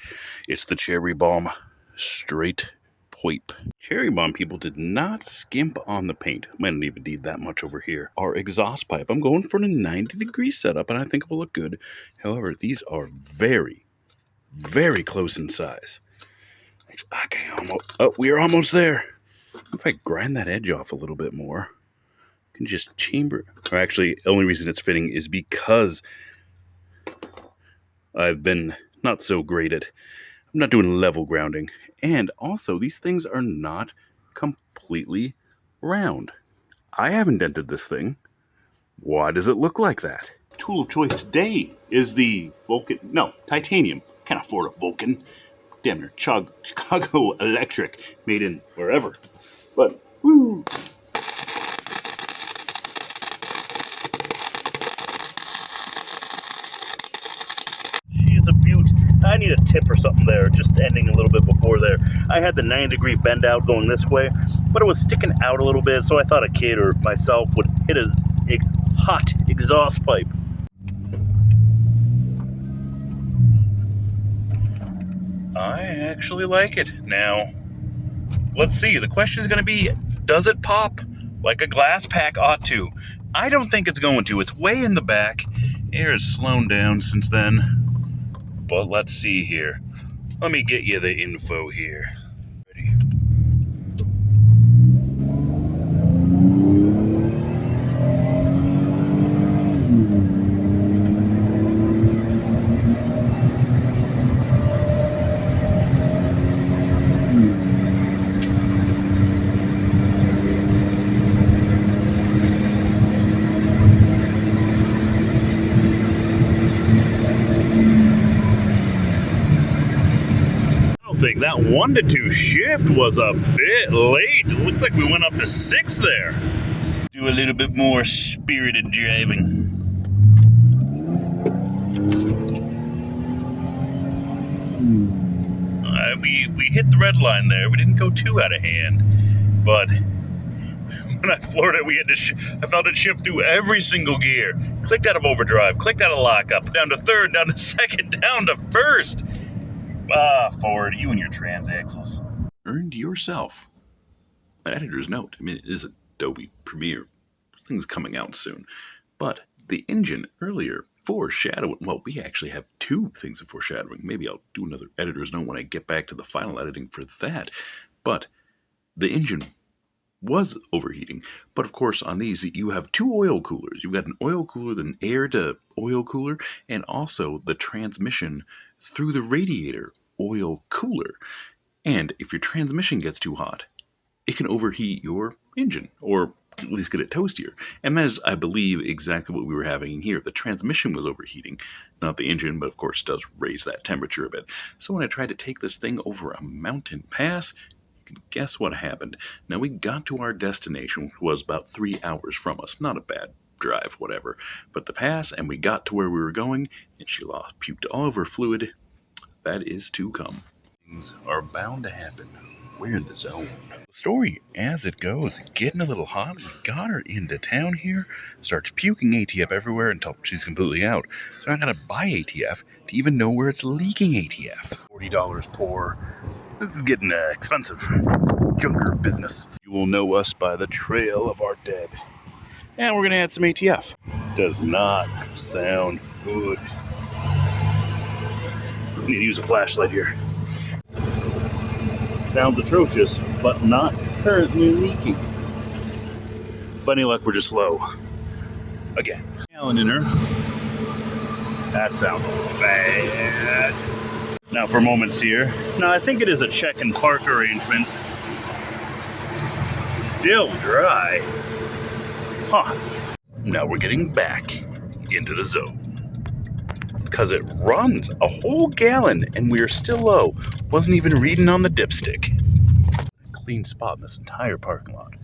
It's the Cherry Bomb straight pipe. Cherry Bomb people did not skimp on the paint. Might not even need that much over here. Our exhaust pipe, I'm going for a 90-degree setup, and I think it will look good. However, these are very close in size. Okay, we are almost there. If I grind that edge off a little bit more, I can just chamber. Or actually, the only reason it's fitting is because I've been not so great at. I'm not doing level grounding, and also these things are not completely round. I haven't dented this thing. Why does it look like that? Tool of choice today is the titanium. Can't afford a Vulcan. Damn near Chicago Electric, made in wherever. But, woo! She's a beaut. I need a tip or something there, just ending a little bit before there. I had the 90-degree bend out going this way, but it was sticking out a little bit, so I thought a kid or myself would hit a hot exhaust pipe. I actually like it. Now, let's see. The question is going to be, does it pop like a glass pack ought to? I don't think it's going to. It's way in the back. Air has slowed down since then. But let's see here. Let me get you the info here. Ready. That 1 to 2 shift was a bit late. It looks like we went up to 6 there. Do a little bit more spirited driving. We hit the red line there. We didn't go too out of hand, but When I floored it, I felt it shift through every single gear. Clicked out of overdrive, clicked out of lockup, down to third, down to second, down to first. Ford, you and your transaxles. Earned yourself an editor's note. I mean, it is Adobe Premiere. This thing's coming out soon. But the engine earlier foreshadowing, well, we actually have two things of foreshadowing. Maybe I'll do another editor's note when I get back to the final editing for that. But the engine was overheating. But of course, on these, you have two oil coolers. You've got an oil cooler, then air to oil cooler, and also the transmission through the radiator oil cooler. And if your transmission gets too hot, it can overheat your engine, or at least get it toastier. And that is, I believe, exactly what we were having in here. The transmission was overheating, not the engine, but of course it does raise that temperature a bit. So when I tried to take this thing over a mountain pass, you can guess what happened. Now we got to our destination, which was about 3 hours from us. Not a bad drive, whatever. But the pass, and we got to where we were going, and she puked all of her fluid. That is to come. Things are bound to happen. We're in the zone. The story as it goes, getting a little hot. We got her into town here, starts puking ATF everywhere until she's completely out. So I gotta buy ATF to even know where it's leaking ATF. $40 pour. This is getting expensive. It's junker business. You will know us by the trail of our dead. And we're gonna add some ATF. Does not sound good. I need to use a flashlight here. Sounds atrocious, but not currently leaking. Funny luck, we're just low. Again. Gallon in her. That sounds bad. Now for moments here. Now I think it is a check and park arrangement. Still dry. Huh. Now we're getting back into the zone. Because it runs a whole gallon and we're still low. Wasn't even reading on the dipstick. Clean spot in this entire parking lot,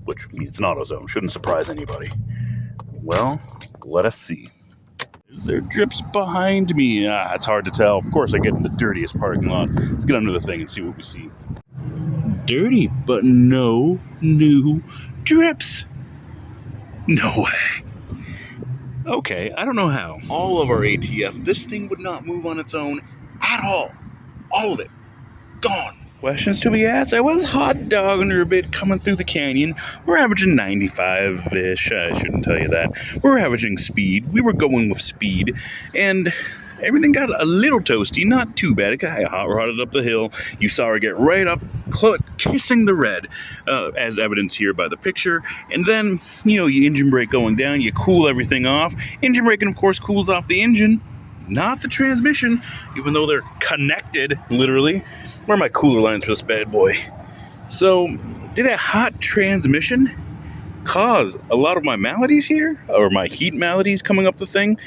which means it's an AutoZone. Shouldn't surprise anybody. Well, let us see. Is there drips behind me? It's hard to tell. Of course, I get in the dirtiest parking lot. Let's get under the thing and see what we see. Dirty, but no new drips. No way. Okay, I don't know how. All of our ATF, this thing would not move on its own at all. All of it. Gone. Questions to be asked? I was hot dogging her a bit coming through the canyon. We're averaging 95-ish. I shouldn't tell you that. We're averaging speed. We were going with speed. And everything got a little toasty. Not too bad. It got hot-rodded up the hill. You saw her get right up, kissing the red, as evidenced here by the picture. And then, you engine brake going down. You cool everything off. Engine braking, of course, cools off the engine. Not the transmission, even though they're connected, literally. Where are my cooler lines for this bad boy? So, did a hot transmission cause a lot of my maladies here? Or my heat maladies coming up the thing?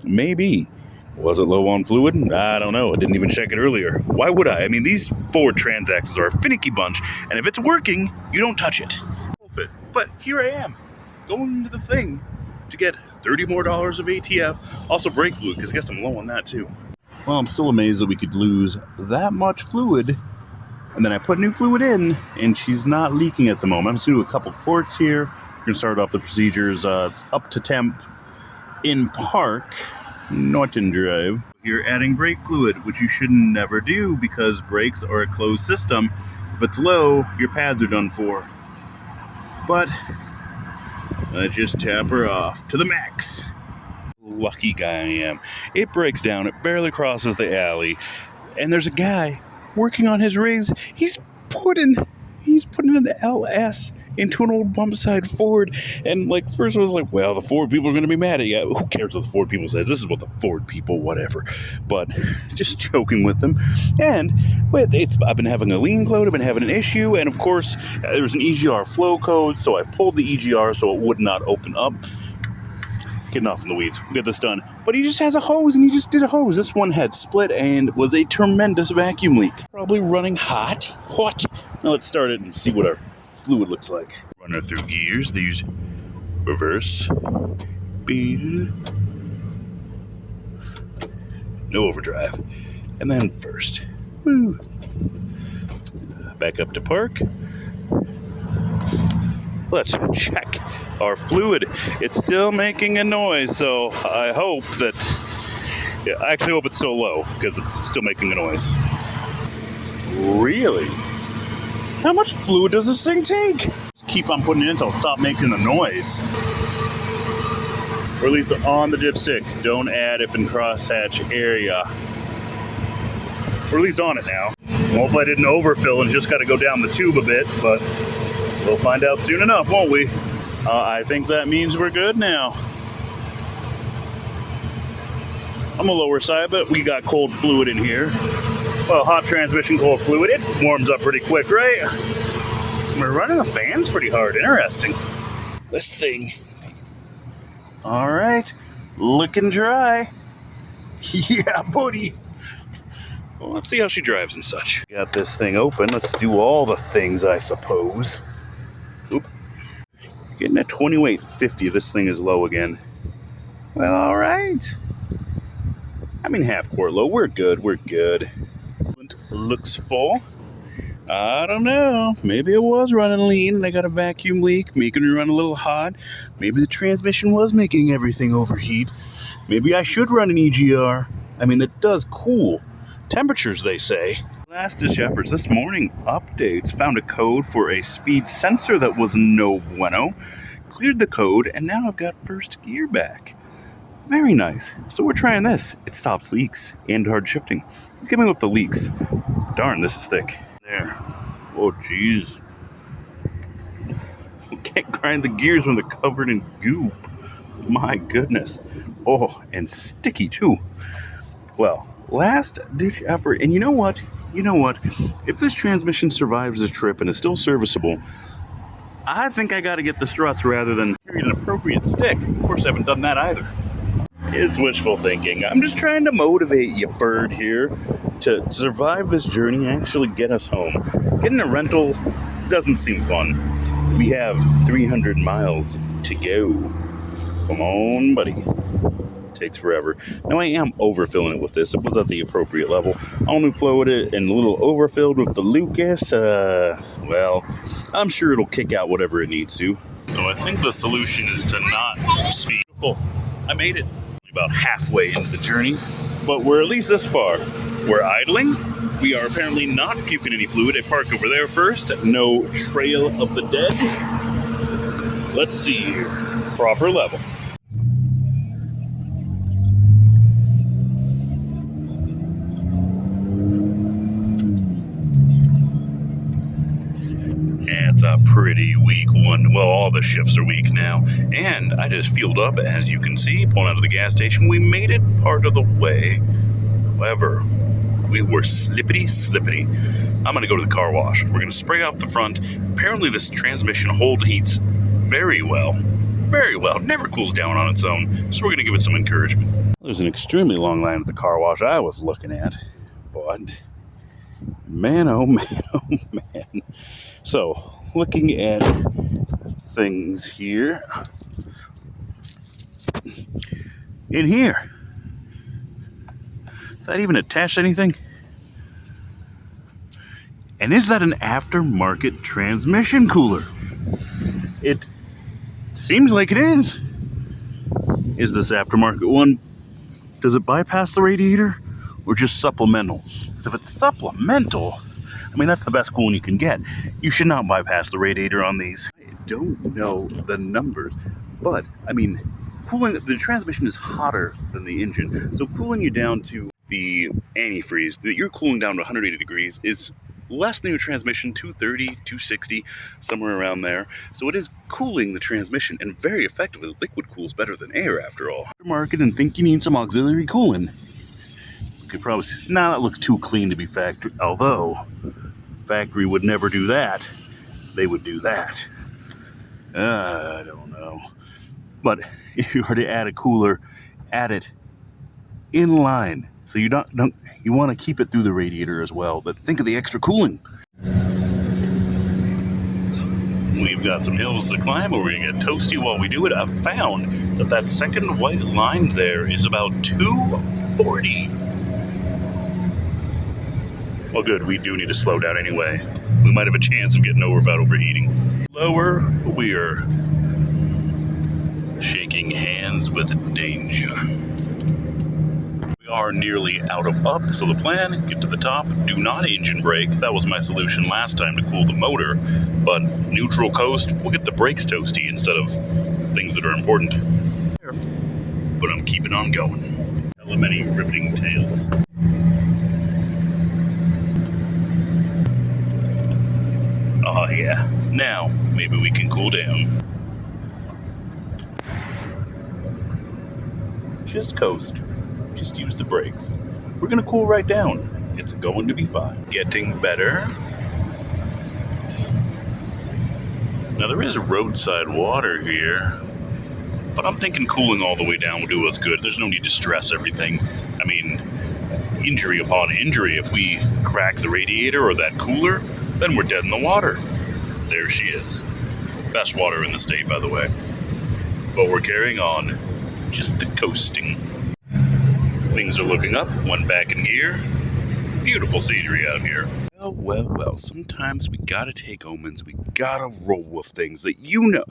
Maybe. Was it low on fluid? I don't know. I didn't even check it earlier. Why would I? I mean, these Ford Transaxles are a finicky bunch, and if it's working, you don't touch it. But here I am, going into the thing to get $30 more of ATF. Also brake fluid, because I guess I'm low on that too. Well, I'm still amazed that we could lose that much fluid. And then I put new fluid in, and she's not leaking at the moment. I'm just going to do a couple quarts here. We're going to start off the procedures. It's up to temp in park, not in drive. You're adding brake fluid, which you should never do because brakes are a closed system. If it's low, your pads are done for. But I just tap her off to the max. Lucky guy I am. It breaks down. It barely crosses the alley. And there's a guy working on his rigs. He's putting an LS into an old bump side Ford. And first I was like, well, the Ford people are going to be mad at you. Who cares what the Ford people says? This is what the Ford people, whatever. But just joking with them. And I've been having a lean load. I've been having an issue. And of course, there was an EGR flow code. So I pulled the EGR so it would not open up. Getting off in the weeds. We'll get this done. But he just has a hose, and he just did a hose. This one had split and was a tremendous vacuum leak. Probably running hot. What? Now let's start it and see what our fluid looks like. Run her through gears. These reverse. Beat. No overdrive. And then first. Woo. Back up to park. let's check our fluid. It's still making a noise, so I hope that, yeah, I actually hope it's so low because it's still making a noise. Really? How much fluid does this thing take? Keep on putting it in until it stops making a noise. Or at least on the dipstick. Don't add if in crosshatch area. Or at least on it now. Hopefully I didn't overfill and just got to go down the tube a bit, but we'll find out soon enough, won't we? I think that means we're good now. On the lower side, but we got cold fluid in here. Well, hot transmission, cold fluid, it warms up pretty quick, right? We're running the fans pretty hard. Interesting. This thing. All right, looking dry. Yeah, buddy. Well, let's see how she drives and such. Got this thing open. Let's do all the things, I suppose. Oop. Getting at 20 weight 50. This thing is low again. Well, all right. I mean, half quart low. We're good. We're good. Looks full. I don't know. Maybe it was running lean and I got a vacuum leak, making it run a little hot. Maybe the transmission was making everything overheat. Maybe I should run an EGR. I mean, it does cool temperatures, they say. Last ditch efforts this morning, updates, found a code for a speed sensor that was no bueno. Cleared the code, and now I've got first gear back. Very nice. So we're trying this. It stops leaks and hard shifting. Let's get me with the leaks. Darn, this is thick. There. Oh, jeez. Can't grind the gears when they're covered in goop. My goodness. Oh, and sticky too. Well, last ditch effort. And you know what? You know what? If this transmission survives the trip and is still serviceable, I think I got to get the struts rather than carry an appropriate stick. Of course, I haven't done that either. It's wishful thinking. I'm just trying to motivate you, bird, here to survive this journey and actually get us home. Getting a rental doesn't seem fun. We have 300 miles to go. Come on, buddy. Takes forever. Now I am overfilling it with this. It was at the appropriate level. All new flow with it and a little overfilled with the Lucas. Well, I'm sure it'll kick out whatever it needs to. So I think the solution is to not speed full. I made it. About halfway into the journey, but we're at least this far. We're idling. We are apparently not puking any fluid. I parked over there first. No trail of the dead. Let's see here. Proper level. It's a pretty weak one. Well, all the shifts are weak now. And I just fueled up, as you can see, pulling out of the gas station. We made it part of the way. However, we were slippity. I'm going to go to the car wash. We're going to spray off the front. Apparently this transmission hold heats very well. Very well. Never cools down on its own. So we're going to give it some encouragement. There's an extremely long line at the car wash I was looking at. But man, oh man, oh man. So, looking at things here. In here. Is that even attached to anything? And is that an aftermarket transmission cooler? It seems like it is. Is this aftermarket one, does it bypass the radiator or just supplemental? Because if it's supplemental, I mean, that's the best cooling you can get. You should not bypass the radiator on these. I don't know the numbers, but I mean, cooling, the transmission is hotter than the engine. So cooling you down to the antifreeze, that you're cooling down to 180 degrees is less than your transmission, 230, 260, somewhere around there. So it is cooling the transmission, and very effectively. Liquid cools better than air, after all. Market and think you need some auxiliary cooling. You could probably say, nah, that looks too clean to be factory. Although, factory would never do that. They would do that. I don't know. But if you were to add a cooler, add it in line. So you don't you want to keep it through the radiator as well, but think of the extra cooling. We've got some hills to climb, but we're gonna get toasty while we do it. I've found that second white line there is about 240. Well, good, we do need to slow down anyway. We might have a chance of getting over without overheating. Lower, we are shaking hands with danger. We are nearly out of up, so the plan, get to the top, do not engine brake. That was my solution last time to cool the motor, but neutral coast, we'll get the brakes toasty instead of things that are important. But I'm keeping on going. Hella many ripping tails. Oh yeah, now maybe we can cool down. Just coast. Just use the brakes. We're gonna cool right down. It's going to be fine. Getting better. Now there is roadside water here, but I'm thinking cooling all the way down will do us good. There's no need to stress everything. I mean, injury upon injury. If we crack the radiator or that cooler, then we're dead in the water. There she is. Best water in the state, by the way. But we're carrying on. Just the coasting. Things are looking up, one back in gear. Beautiful scenery out here. Well, sometimes we gotta take omens, we gotta roll with things that you know.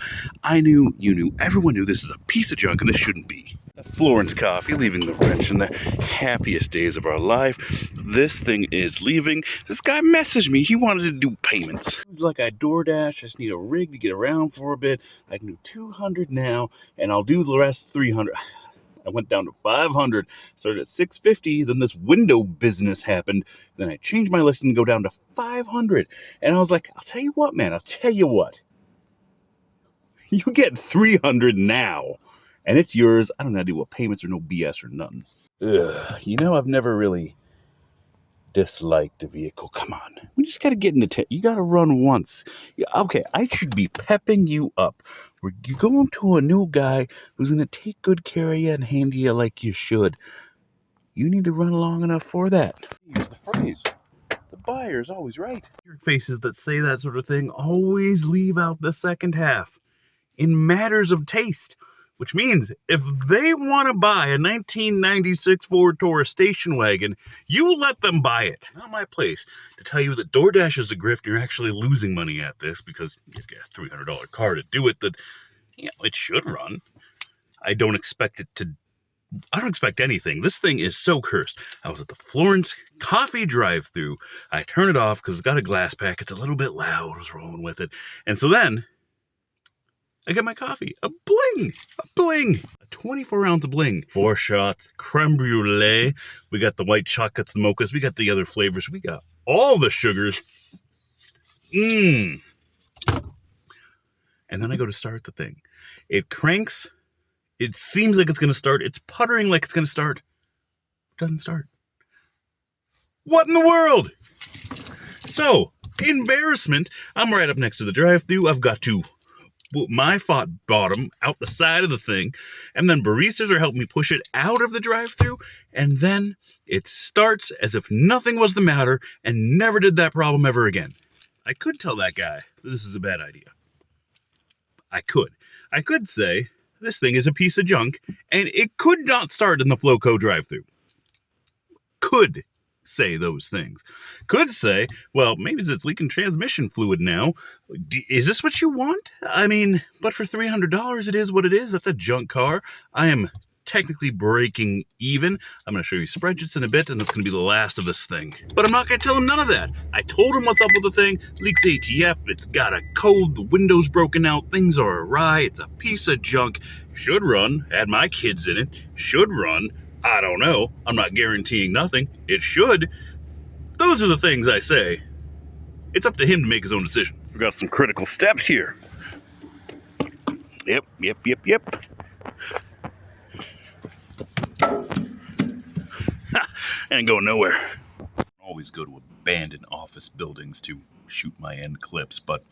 I knew, you knew, everyone knew this is a piece of junk and this shouldn't be. Florence coffee leaving the wrench in the happiest days of our life. This thing is leaving. This guy messaged me, he wanted to do payments. It was like I DoorDash, I just need a rig to get around for a bit. I can do 200 now, and I'll do the rest 300. I went down to 500, started at 650, then this window business happened, then I changed my listing to go down to 500, and I was like, I'll tell you what, man, I'll tell you what. You get 300 now, and it's yours. I don't know how to deal with payments or no BS or nothing. Ugh, you know, I've never really disliked a vehicle. Come on. We just got to get into you got to run once. Okay, I should be pepping you up. You're going to a new guy who's going to take good care of you and handle you like you should. You need to run long enough for that. Use the phrase, the buyer's always right. Your faces that say that sort of thing always leave out the second half. In matters of taste. Which means if they want to buy a 1996 Ford Taurus station wagon, you let them buy it. Not my place to tell you that DoorDash is a grift. You're actually losing money at this because you've got a $300 car to do it. That, you know, it should run. I don't expect anything. This thing is so cursed. I was at the Florence coffee drive-thru. I turn it off because it's got a glass pack. It's a little bit loud. I was rolling with it. And so then I get my coffee. A bling. 24 ounce bling. 4 shots. Creme brulee. We got the white chocolates, the mochas. We got the other flavors. We got all the sugars. And then I go to start the thing. It cranks. It seems like it's going to start. It's puttering like it's going to start. It doesn't start. What in the world? So, embarrassment. I'm right up next to the drive-thru. I've got to put my bottom out the side of the thing, and then baristas are helping me push it out of the drive-thru, and then it starts as if nothing was the matter and never did that problem ever again. I could tell that guy this is a bad idea. I could say this thing is a piece of junk and it could not start in the Flowco drive-thru. Could say those things. Could say, well, maybe it's leaking transmission fluid now. Is this what you want? I mean, but for $300, it is what it is. That's a junk car. I am technically breaking even. I'm going to show you spreadsheets in a bit, and that's going to be the last of this thing. But I'm not going to tell him none of that. I told him what's up with the thing. Leaks ATF. It's got a code. The window's broken out. Things are awry. It's a piece of junk. Should run. Had my kids in it. Should run. I don't know. I'm not guaranteeing nothing. It should. Those are the things I say. It's up to him to make his own decision. We've got some critical steps here. Yep. Ain't going nowhere. I always go to abandoned office buildings to shoot my end clips, but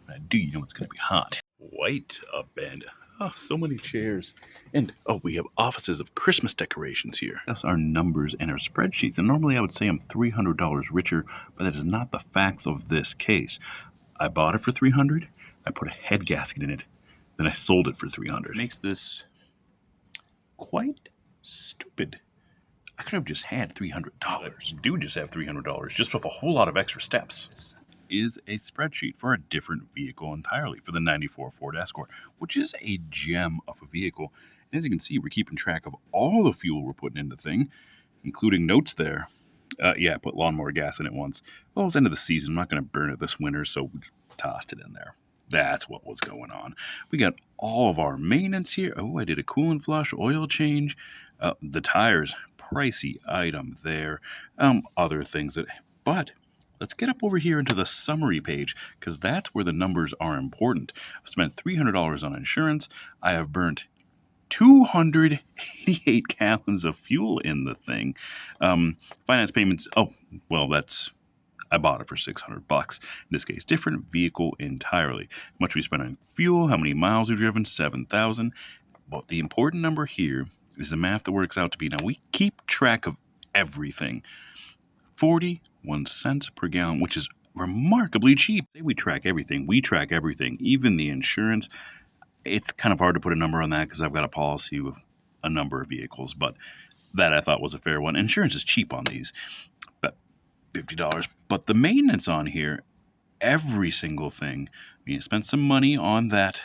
when I do, you know it's going to be hot. White abandoned. Oh, so many chairs. And, we have offices of Christmas decorations here. That's our numbers and our spreadsheets. And normally I would say I'm $300 richer, but that is not the facts of this case. I bought it for $300. I put a head gasket in it. Then I sold it for $300. It makes this quite stupid. I could have just had $300. I do just have $300, just with a whole lot of extra steps. is a spreadsheet for a different vehicle entirely, for the 94 Ford Escort, which is a gem of a vehicle. And as you can see, we're keeping track of all the fuel we're putting into the thing, including notes there. Yeah, I put lawnmower gas in it once. Well, it was end of the season. I'm not going to burn it this winter, so we tossed it in there. That's what was going on. We got all of our maintenance here. Oh, I did a coolant flush, oil change. The tires, pricey item there. Other things that... But let's get up over here into the summary page, because that's where the numbers are important. I've spent $300 on insurance. I have burnt 288 gallons of fuel in the thing. Finance payments, oh, well, I bought it for $600. In this case, different vehicle entirely. How much we spent on fuel, how many miles we've driven, 7,000. But the important number here is the math that works out to be, now we keep track of everything. 41 cents per gallon, which is remarkably cheap. We track everything. We track everything, even the insurance. It's kind of hard to put a number on that because I've got a policy with a number of vehicles, but that I thought was a fair one. Insurance is cheap on these, but $50. But the maintenance on here, every single thing, I mean, I spent some money on that.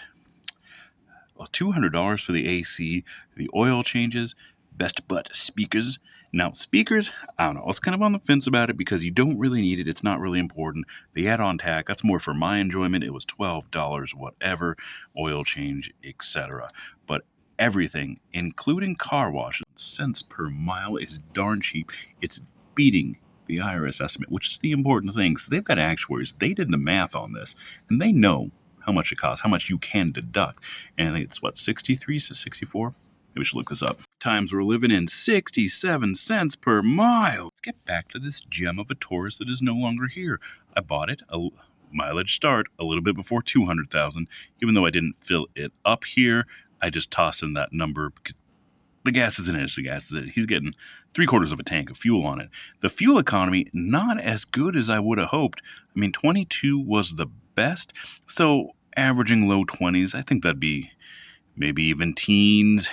Well, $200 for the AC, the oil changes, best butt speakers. Now, speakers, I don't know. I was kind of on the fence about it because you don't really need it. It's not really important. The add-on tack, that's more for my enjoyment. It was $12, whatever, oil change, etc. But everything, including car washes, cents per mile, is darn cheap. It's beating the IRS estimate, which is the important thing. So they've got actuaries. They did the math on this, and they know how much it costs, how much you can deduct. And I think it's, what, 63 to 64? Maybe we should look this up. Times we're living in, 67 cents per mile. Let's get back to this gem of a Taurus that is no longer here. I bought it, a mileage start, a little bit before 200,000. Even though I didn't fill it up here, I just tossed in that number. The gas is in it, it's the gas is in it. He's getting 3/4 of a tank of fuel on it. The fuel economy, not as good as I would have hoped. I mean, 22 was the best, so averaging low 20s, I think that'd be maybe even teens.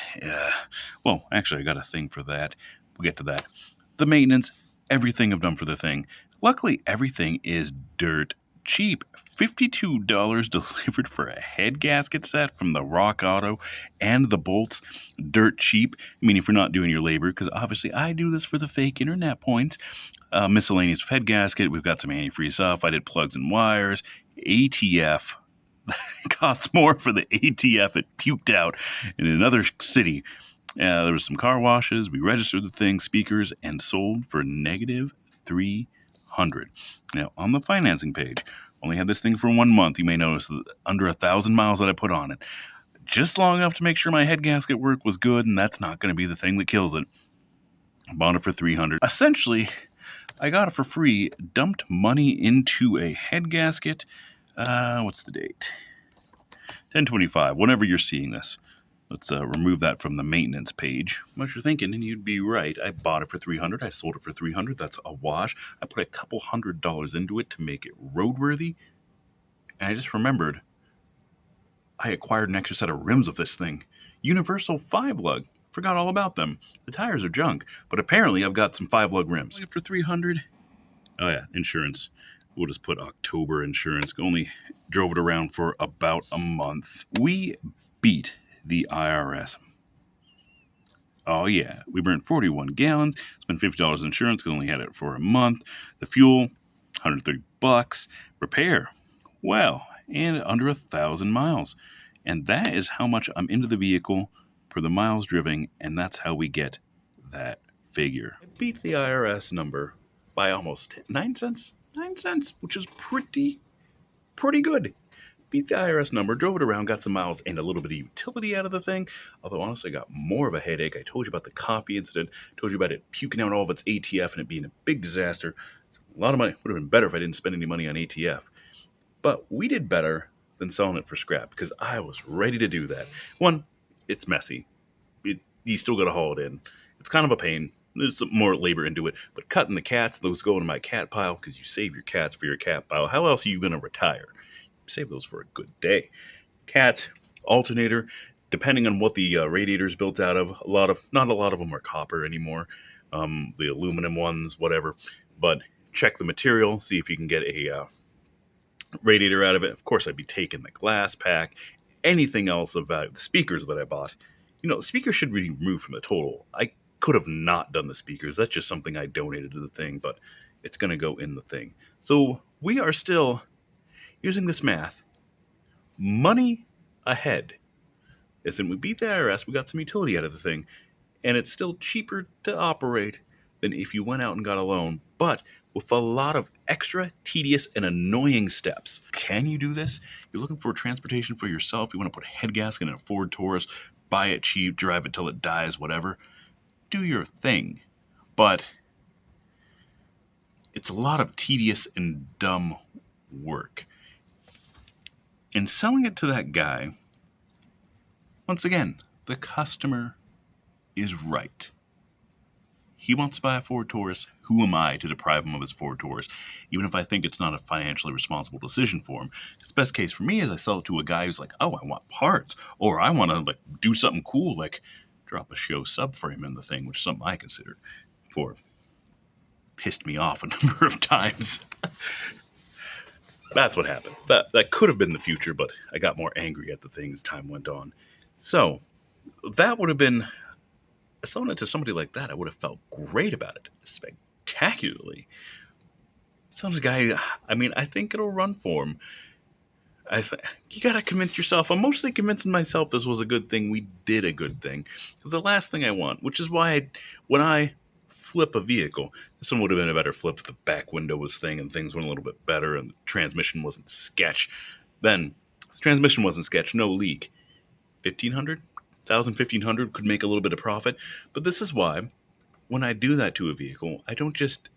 Well, actually, I got a thing for that. We'll get to that. The maintenance, everything I've done for the thing. Luckily, everything is dirt cheap. $52 delivered for a head gasket set from the Rock Auto and the bolts. Dirt cheap. I mean, if you're not doing your labor, because obviously I do this for the fake internet points. Miscellaneous head gasket. We've got some antifreeze stuff. I did plugs and wires. ATF. It costs more for the ATF it puked out in another city. There was some car washes. We registered the thing, speakers, and sold for negative $300. Now, on the financing page, only had this thing for 1 month. You may notice that under 1,000 miles that I put on it. Just long enough to make sure my head gasket work was good, and that's not going to be the thing that kills it. I bought it for $300. Essentially, I got it for free, dumped money into a head gasket. What's the date? 10/25, whenever you're seeing this. Let's remove that from the maintenance page. What you're thinking, and you'd be right. I bought it for $300. I sold it for $300. That's a wash. I put a couple $100 into it to make it roadworthy. And I just remembered I acquired an extra set of rims of this thing. Universal 5-lug. Forgot all about them. The tires are junk, but apparently I've got some 5-lug rims. For $300. Oh yeah, insurance. We'll just put October insurance. Only drove it around for about a month. We beat the IRS. Oh yeah, we burned 41 gallons, spent $50 in insurance because I only had it for a month. The fuel, $130. Repair, well, and under 1,000 miles. And that is how much I'm into the vehicle for the miles driven, and that's how we get that figure. I beat the IRS number by almost 9 cents. 9 cents, which is pretty good. Beat the IRS number, drove it around, got some miles and a little bit of utility out of the thing. Although, honestly, I got more of a headache. I told you about the coffee incident. Told you about it puking out all of its ATF and it being a big disaster. A lot of money. Would have been better if I didn't spend any money on ATF. But we did better than selling it for scrap because I was ready to do that. One, it's messy. You still got to haul it in. It's kind of a pain. There's some more labor into it. But cutting the cats, those go into my cat pile because you save your cats for your cat pile. How else are you going to retire? Save those for a good day. Cat, alternator, depending on what the radiator is built out of, not a lot of them are copper anymore. The aluminum ones, whatever. But check the material, see if you can get a radiator out of it. Of course, I'd be taking the glass pack, anything else of value. The speakers that I bought. The speakers should be removed from the total. I could have not done the speakers. That's just something I donated to the thing, but it's going to go in the thing. So we are still using this math. Money ahead. As in, we beat the IRS, we got some utility out of the thing, and it's still cheaper to operate than if you went out and got a loan, but with a lot of extra tedious and annoying steps. Can you do this? You're looking for transportation for yourself. You want to put a head gasket in a Ford Taurus, buy it cheap, drive it till it dies, whatever. Do your thing. But it's a lot of tedious and dumb work. And selling it to that guy, once again, the customer is right. He wants to buy a Ford Taurus. Who am I to deprive him of his Ford Taurus? Even if I think it's not a financially responsible decision for him. The best case for me is I sell it to a guy who's like, oh, I want parts. Or I want to do something cool, like drop a show subframe in the thing, which is something I considered for. Pissed me off a number of times. That's what happened. That could have been the future, but I got more angry at the thing as time went on. So that would have been, selling it to somebody like that, I would have felt great about it, spectacularly. Sounds a guy, I think it'll run for him. You gotta convince yourself. I'm mostly convincing myself this was a good thing. We did a good thing. Because the last thing I want, which is why when I flip a vehicle, this one would have been a better flip if the back window was thing and things went a little bit better and the transmission wasn't sketch. Then, the transmission wasn't sketch, no leak. 1,500? 1,500 could make a little bit of profit. But this is why, when I do that to a vehicle, I don't just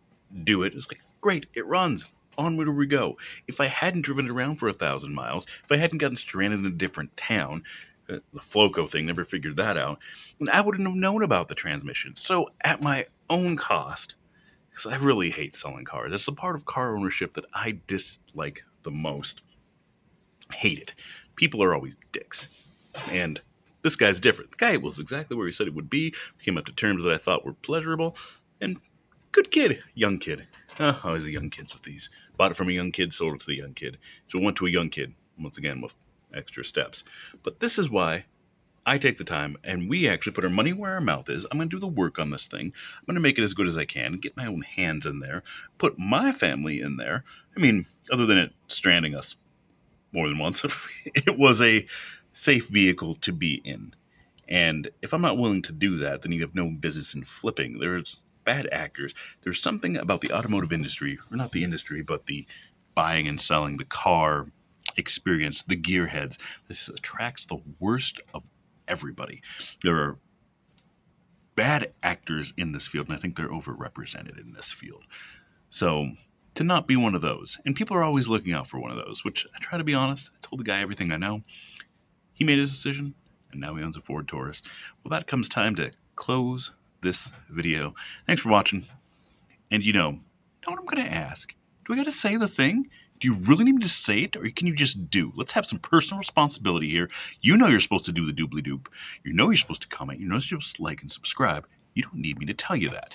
do it. It's like, great, it runs. Onward we go. If I hadn't driven it around for 1,000 miles, if I hadn't gotten stranded in a different town, the Floco thing, never figured that out, then I wouldn't have known about the transmission. So at my own cost, because I really hate selling cars. It's the part of car ownership that I dislike the most. Hate it. People are always dicks. And this guy's different. The guy was exactly where he said it would be. Came up to terms that I thought were pleasurable. And good kid. Young kid. Always the young kids with these. Bought it from a young kid, sold it to the young kid. So it went to a young kid, once again, with extra steps. But this is why I take the time and we actually put our money where our mouth is. I'm going to do the work on this thing. I'm going to make it as good as I can, get my own hands in there, put my family in there. Other than it stranding us more than once, it was a safe vehicle to be in. And if I'm not willing to do that, then you have no business in flipping. There's bad actors. There's something about the automotive industry, or not the industry, but the buying and selling, the car experience, the gearheads. This attracts the worst of everybody. There are bad actors in this field, and I think they're overrepresented in this field. So to not be one of those, and people are always looking out for one of those, which I try to be honest. I told the guy everything I know. He made his decision, and now he owns a Ford Taurus. Well, that comes time to close this video. Thanks for watching. And you know what I'm going to ask? Do I got to say the thing? Do you really need me to say it, or can you just do? Let's have some personal responsibility here. You know you're supposed to do the doobly-doop. You know you're supposed to comment. You know you're supposed to like and subscribe. You don't need me to tell you that.